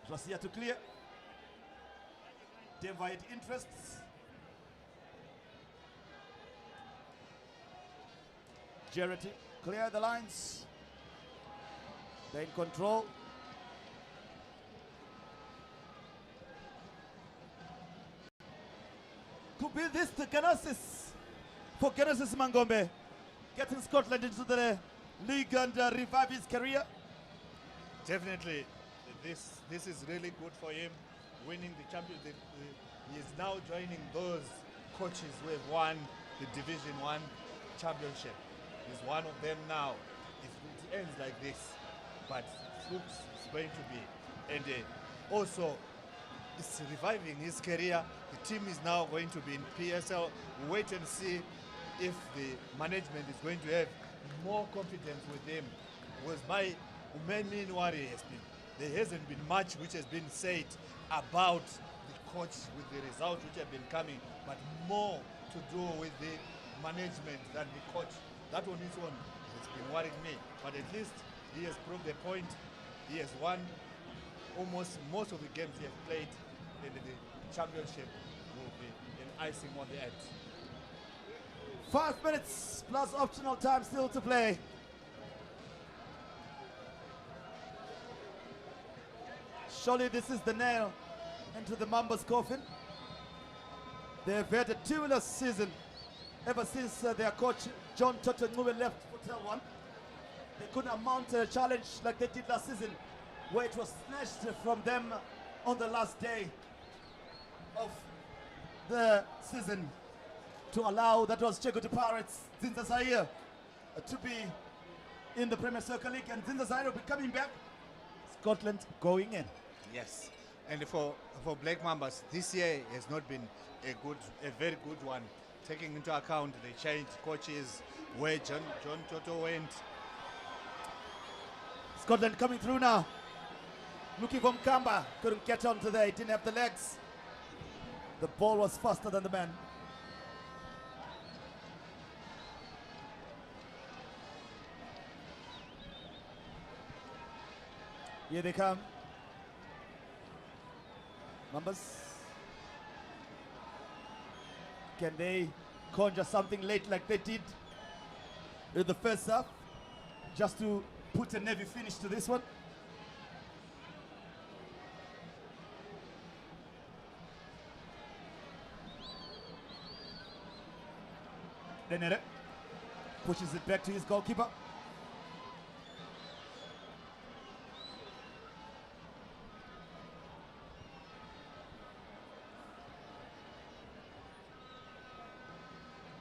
Josiah to clear. Denver had interests. Jarrett, clear the lines. They're in control. Could be this the Genesis for Genesis Mangombe, getting Scotland into the league and revive his career. Definitely, this is really good for him, winning the championship. He is now joining those coaches who have won the Division 1 championship. He's one of them now. If it ends like this, but it looks it's going to be. And also, it's reviving his career. The team is now going to be in PSL. We'll wait and see if the management is going to have more confidence with him. Was my main worry has been there hasn't been much which has been said about the coach with the results which have been coming, but more to do with the management than the coach. That on its own has been worrying me, but at least he has proved the point. He has won almost most of the games he has played, and the championship will be an icing on the end. 5 minutes plus optional time still to play. Surely this is the nail into the Mambas coffin. They've had a tumultuous season ever since their coach John Toto Ngube left for Tel 1. They couldn't mount a challenge like they did last season, where it was snatched from them on the last day of the season to allow, that was Chekuti Pirates, Zinza Zaire, to be in the Premier Soccer League, and Zinza Zaire will be coming back. Scotland going in. Yes, and for Black Mambas, this year has not been a very good one, taking into account they changed coaches, where John Toto went. Scotland coming through now. Looking for Mkamba, couldn't get onto there, he didn't have the legs. The ball was faster than the man. Here they come. Mambas. Can they conjure something late like they did in the first half, just to put a navy finish to this one. Denere pushes it back to his goalkeeper.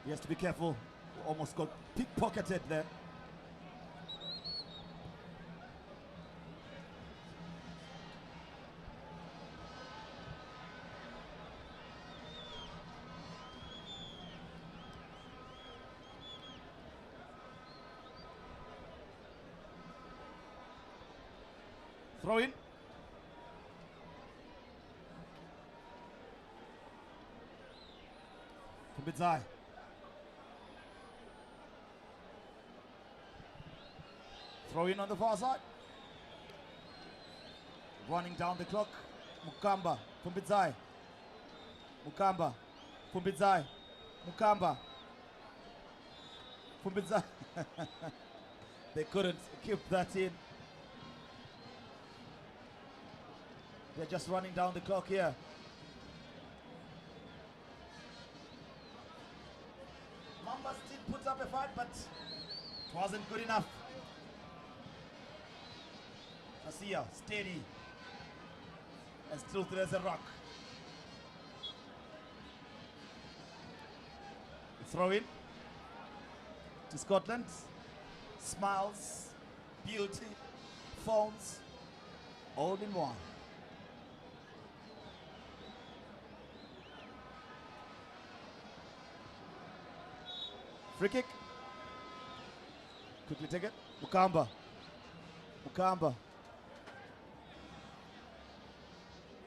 He has to be careful. Almost got pickpocketed there. Throw in. From Bidzai. Throw in on the far side. Running down the clock. Mukamba from Bidzai. Mukamba from Bidzai. Mukamba from Bidzai. They couldn't keep that in. They're just running down the clock here. Mambas did put up a fight, but it wasn't good enough. Asia steady and still there's a rock. Throw in to Scotland. Smiles, beauty, phones, all in one. Free kick. Quickly take it. Mukamba. Mukamba.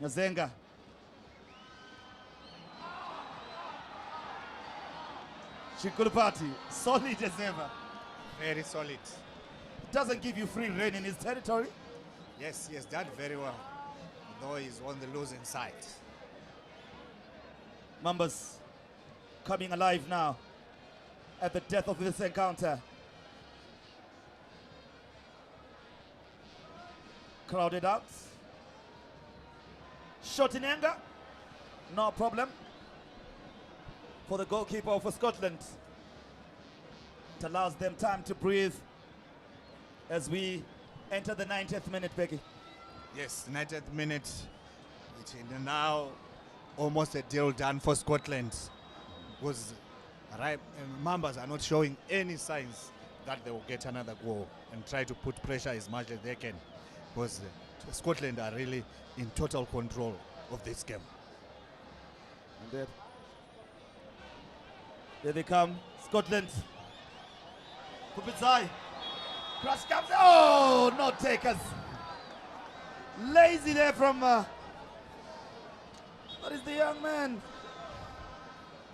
Nyazenga. Chikulupati. Solid as ever. Very solid. It doesn't give you free rein in his territory. Yes, he has done very well, though he's on the losing side. Mambas coming alive now at the death of this encounter. Crowded out. Shot in anger. No problem for the goalkeeper for Scotland. It allows them time to breathe as we enter the 90th minute, Becky. Yes, 90th minute. It's now almost a deal done for Scotland. Was right, Mambas are not showing any signs that they will get another goal and try to put pressure as much as they can, because Scotland are really in total control of this game. And there they come, Scotland. Kupitzai. Crash comes. Oh, no takers. Lazy there from. What is the young man?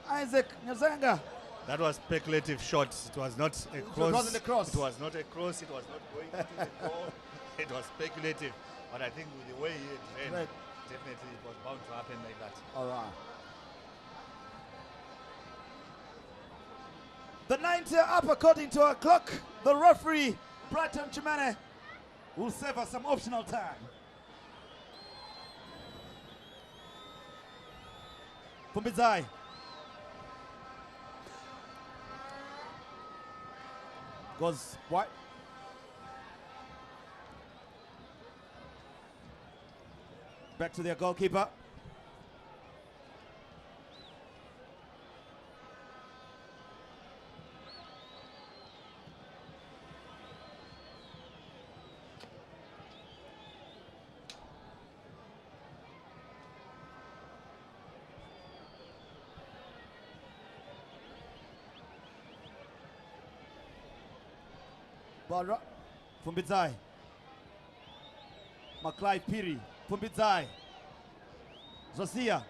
Isaac Nyazenga. That was speculative shot. It was not a cross. It wasn't a cross. It was not a cross. It was not going into the goal. It was speculative. But I think with the way he ran, definitely it was bound to happen like that. All right. The 90 up according to our clock. The referee, Brighton Chimene, will save us some optional time. Pumbizai. Goes wide. Back to their goalkeeper. Barra Pumbizai. Maklai Piri. Pumbizai. Zosia.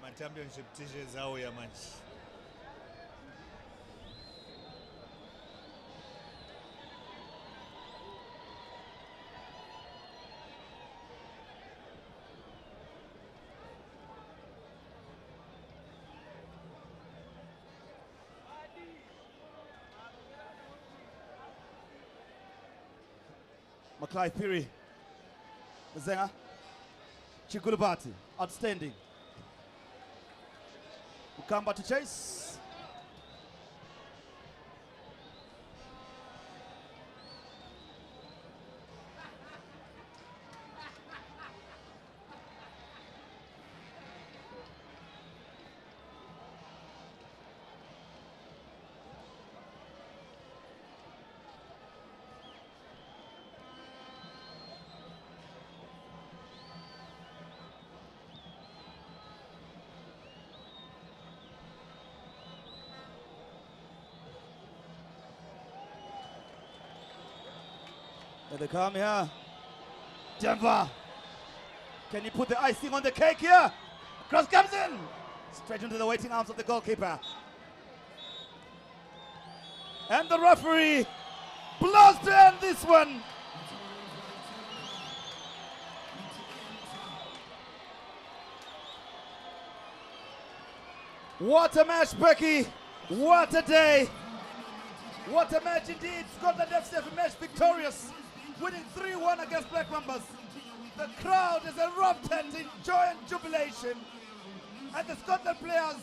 My championship t-shirts are here, man. Maklai Piri, Zenga, Chigulubati, outstanding. Mukamba to chase. Here they come here. Denver. Can you put the icing on the cake here? Cross comes in. Straight into the waiting arms of the goalkeeper. And the referee blows to end this one. What a match, Becky. What a day. What a match indeed. Scotland FC have emerged victorious, winning 3-1 against Black Mambas. The crowd is erupted in joy and jubilation. And the Scotland players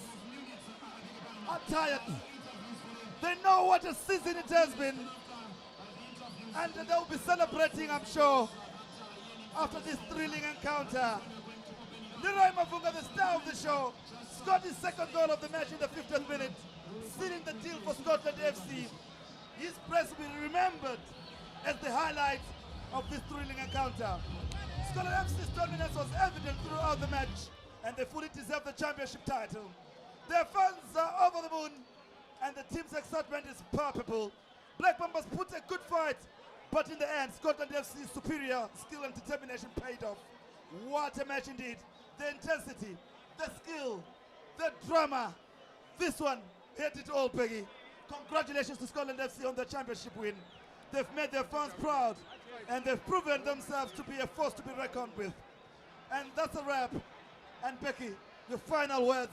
are tired. They know what a season it has been. And they'll be celebrating, I'm sure, after this thrilling encounter. Leroy Mafunga, the star of the show, scored his second goal of the match in the 50th minute, sealing the deal for Scotland FC. His press will be remembered as the highlight of this thrilling encounter. Scotland FC's dominance was evident throughout the match, and they fully deserve the championship title. Their fans are over the moon, and the team's excitement is palpable. Black Mambas put a good fight, but in the end, Scotland FC's superior skill and determination paid off. What a match indeed. The intensity, the skill, the drama. This one hit it all, Peggy. Congratulations to Scotland FC on the championship win. They've made their fans proud, and they've proven themselves to be a force to be reckoned with. And that's a wrap. And Becky, your final words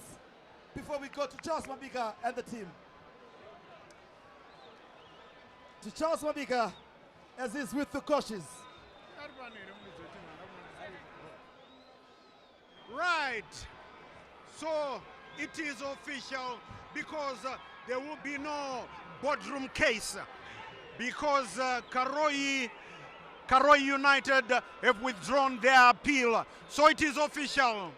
before we go to Charles Mambika and the team. To Charles Mambika, as is with the coaches. Right. So it is official, because there will be no boardroom case, because Karoi United have withdrawn their appeal. So it is official.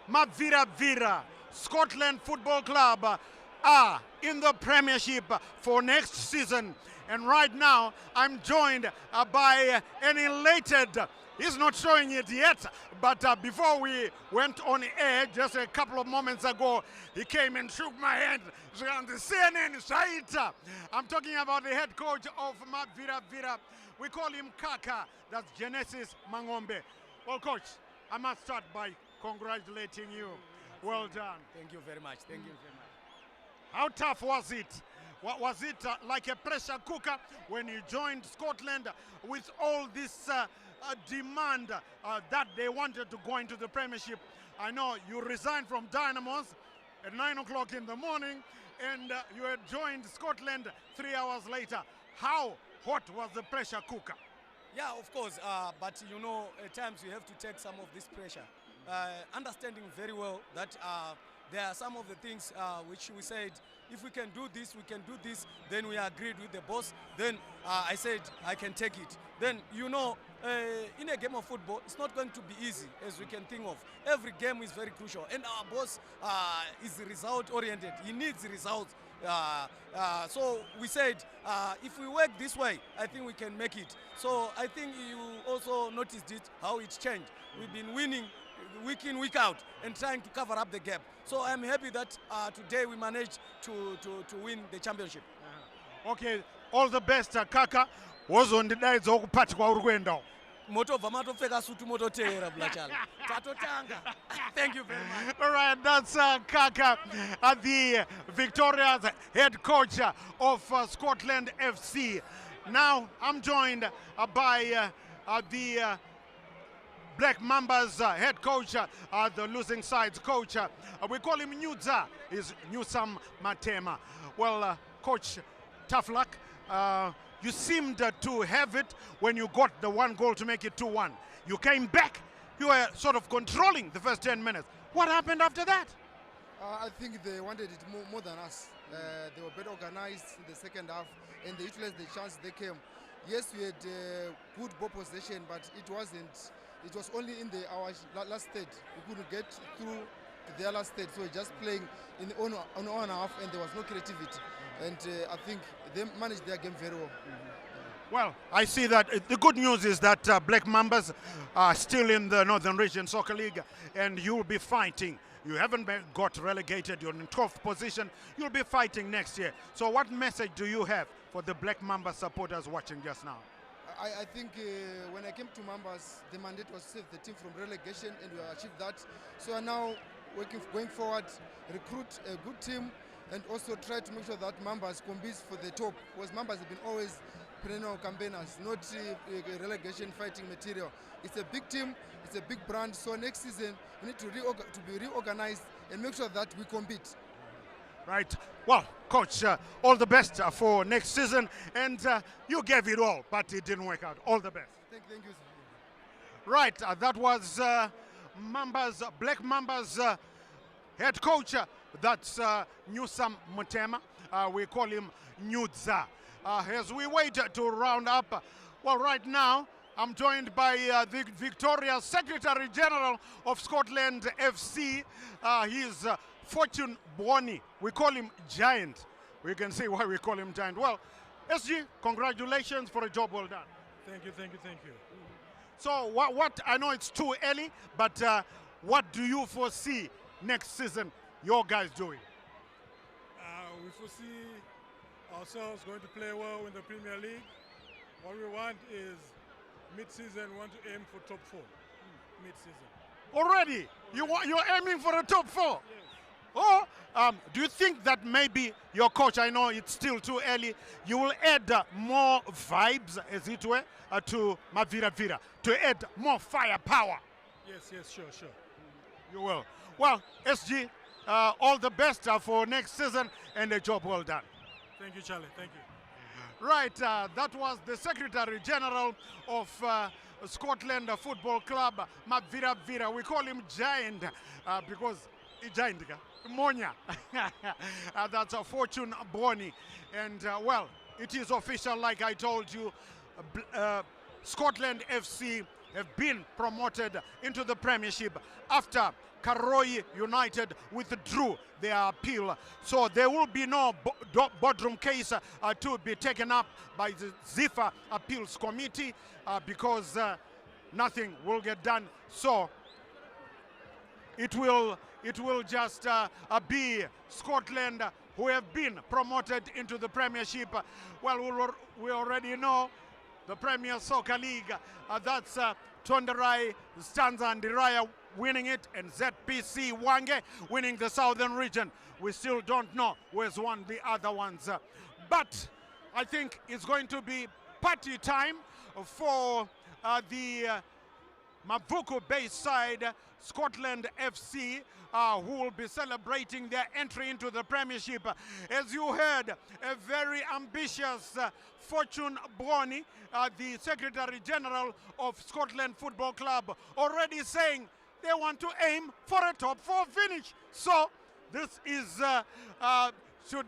Mavira Scotland Football Club are in the Premiership for next season. And right now, I'm joined by an elated, he's not showing it yet, but before we went on air just a couple of moments ago, he came and shook my hand. I'm talking about the head coach of Mavira. We call him Kaka. That's Genesis Mangombe. Well, coach, I must start by congratulating you. Well done. Thank you very much. Thank you very much. How tough was it? Was it like a pressure cooker when you joined Scotland with all this demand that they wanted to go into the Premiership? I know you resigned from Dynamos at 9 o'clock in the morning, and you had joined Scotland 3 hours later. How hot was the pressure cooker? Yeah, of course, but you know, at times you have to take some of this pressure. Understanding very well that there are some of the things which we said, if we can do this, we can do this. Then we agreed with the boss. Then I said, I can take it. Then, you know, in a game of football, it's not going to be easy, as we can think of. Every game is very crucial. And our boss is result-oriented. He needs results. So we said, if we work this way, I think we can make it. So I think you also noticed it, how it's changed. We've been winning week in, week out, and trying to cover up the gap. So I'm happy that today we managed to win the championship. Okay, all the best, Kaka. Was on the days of Patwa. Thank you very much. All right, that's Kaka, the Victoria's head coach of Scotland FC. Now I'm joined by the Black Mambas head coach, the losing side's coach. We call him Nyuza. He's Newsam Matema. Well, coach, tough luck. You seemed to have it when you got the one goal to make it 2-1. You came back. You were sort of controlling the first 10 minutes. What happened after that? I think they wanted it more than us. They were better organized in the second half, and they utilized the chance they came. Yes, we had good ball possession, but it wasn't. It was only in our last stage. We couldn't get through to their last stage, so we're just playing on our half, and there was no creativity. And I think they managed their game very well. Well, I see that the good news is that Black Mambas are still in the Northern Region Soccer League, and you'll be fighting. You haven't got relegated. You're in 12th position. You'll be fighting next year. So what message do you have for the Black Mamba supporters watching just now? I think when I came to Mambas, the mandate was to save the team from relegation, and we achieved that. So I'm now going forward, recruit a good team, and also try to make sure that Mambas competes for the top. Because Mambas have been always perennial campaigners, not relegation fighting material. It's a big team, it's a big brand. So next season, we need to be reorganized and make sure that we compete. Right. Well, Coach, all the best for next season. And you gave it all, but it didn't work out. All the best. Thank you. Right. That was Mambas, Black Mambas head coach. That's Newsam Mutema. We call him Nudza. As we wait to round up, well, right now, I'm joined by the Victoria Secretary General of Scotland FC. He's Fortune Bwoni. We call him Giant. We can see why we call him Giant. Well, SG, congratulations for a job well done. Thank you. So what I know it's too early, but what do you foresee next season your guys doing? We foresee ourselves going to play well in the Premier League. What we want is mid-season, we want to aim for top 4. Mid-season. Already? You're aiming for a top 4? Yes. Oh, do you think that maybe your coach, I know it's still too early, you will add more vibes, as it were, to Mavira Vira, to add more firepower? Yes, sure. You will. Well, SG, all the best for next season and a job well done. Thank you, Charlie. Thank you. Right, that was the Secretary General of Scotland Football Club, Mavira Vira. We call him Giant because he's Giant. Monya. That's a Fortune Bwoni. And well, it is official, like I told you. Scotland FC have been promoted into the Premiership after Karoi United withdrew their appeal. So there will be no boardroom case to be taken up by the ZIFA Appeals Committee because nothing will get done. So it will just be Scotland who have been promoted into the Premiership. Well, we already know the Premier Soccer League. That's Tonderai, Stanza and Diraya winning it, and ZPC Wange winning the Southern Region. We still don't know who's won the other ones. But I think it's going to be party time for the Mavuku-based side, Scotland FC, who will be celebrating their entry into the Premiership. As you heard, a very ambitious Fortune Bwoni, the Secretary General of Scotland Football Club, already saying they want to aim for a top 4 finish. So this is, should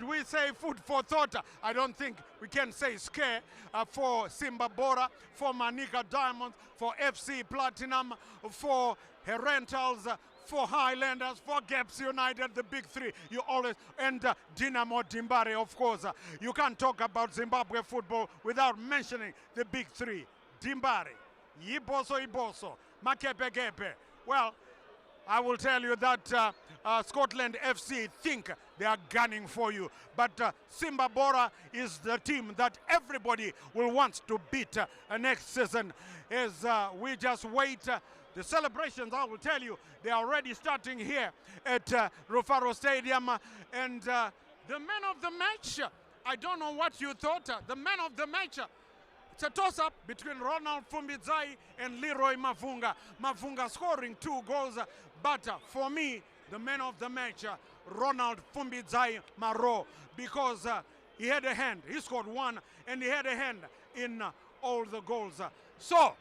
we say food for thought? I don't think we can say scare for Simba Bora, for Manika Diamonds, for FC Platinum, for Herentals, for Highlanders, for Gaps United, the big 3. You always, and Dinamo Dimbare, of course. You can't talk about Zimbabwe football without mentioning the big 3. Dimbare, Iboso, Makepe. Well, I will tell you that Scotland FC think they are gunning for you. But Simba Bora is the team that everybody will want to beat next season. As we just wait, the celebrations, I will tell you, they are already starting here at Rufaro Stadium. And the man of the match, I don't know what you thought. The man of the match, it's a toss-up between Ronald Fumbidzai and Leroy Mavunga. Mavunga scoring 2 goals, but for me, the man of the match, Ronald Fumbidzai Maro, because He had a hand. He scored one, and he had a hand in all the goals. So,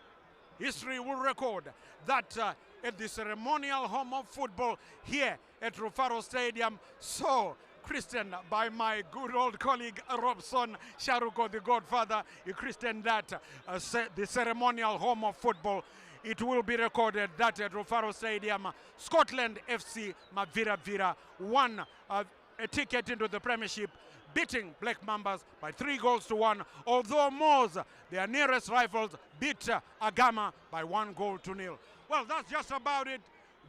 history will record that at the ceremonial home of football here at Rufaro Stadium, so christened by my good old colleague Robson Sharuko, the Godfather, he christened that the ceremonial home of football. It will be recorded that at Rufaro Stadium, Scotland FC Mavira Vira won a ticket into the Premiership, beating Black Mambas by 3-1, although Moors, their nearest rivals, beat Agama by 1-0. Well, that's just about it.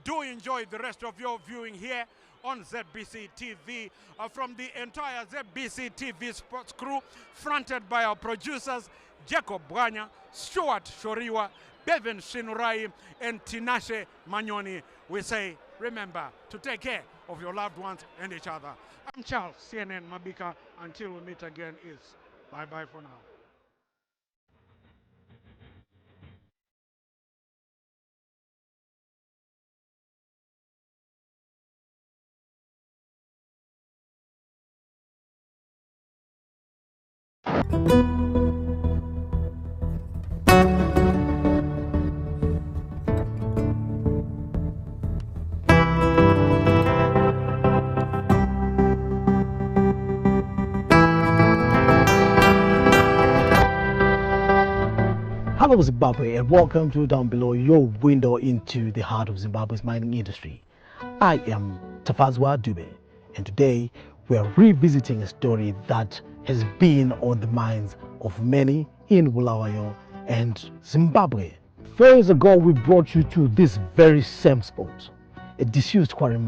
Do enjoy the rest of your viewing here on ZBC TV from the entire ZBC TV sports crew, fronted by our producers, Jacob Bwanya, Stuart Shoriwa, Bevan Shinurai, and Tinashe Manyoni. We say, remember to take care of your loved ones and each other. I'm Charles, CNN Mabika. Until we meet again, is bye-bye for now. Hello Zimbabwe, and welcome to Down Below, your window into the heart of Zimbabwe's mining industry. I am Tafazwa Dube, and today we are revisiting a story that has been on the minds of many in Bulawayo and Zimbabwe. 4 years ago we brought you to this very same spot, a disused quarry mine.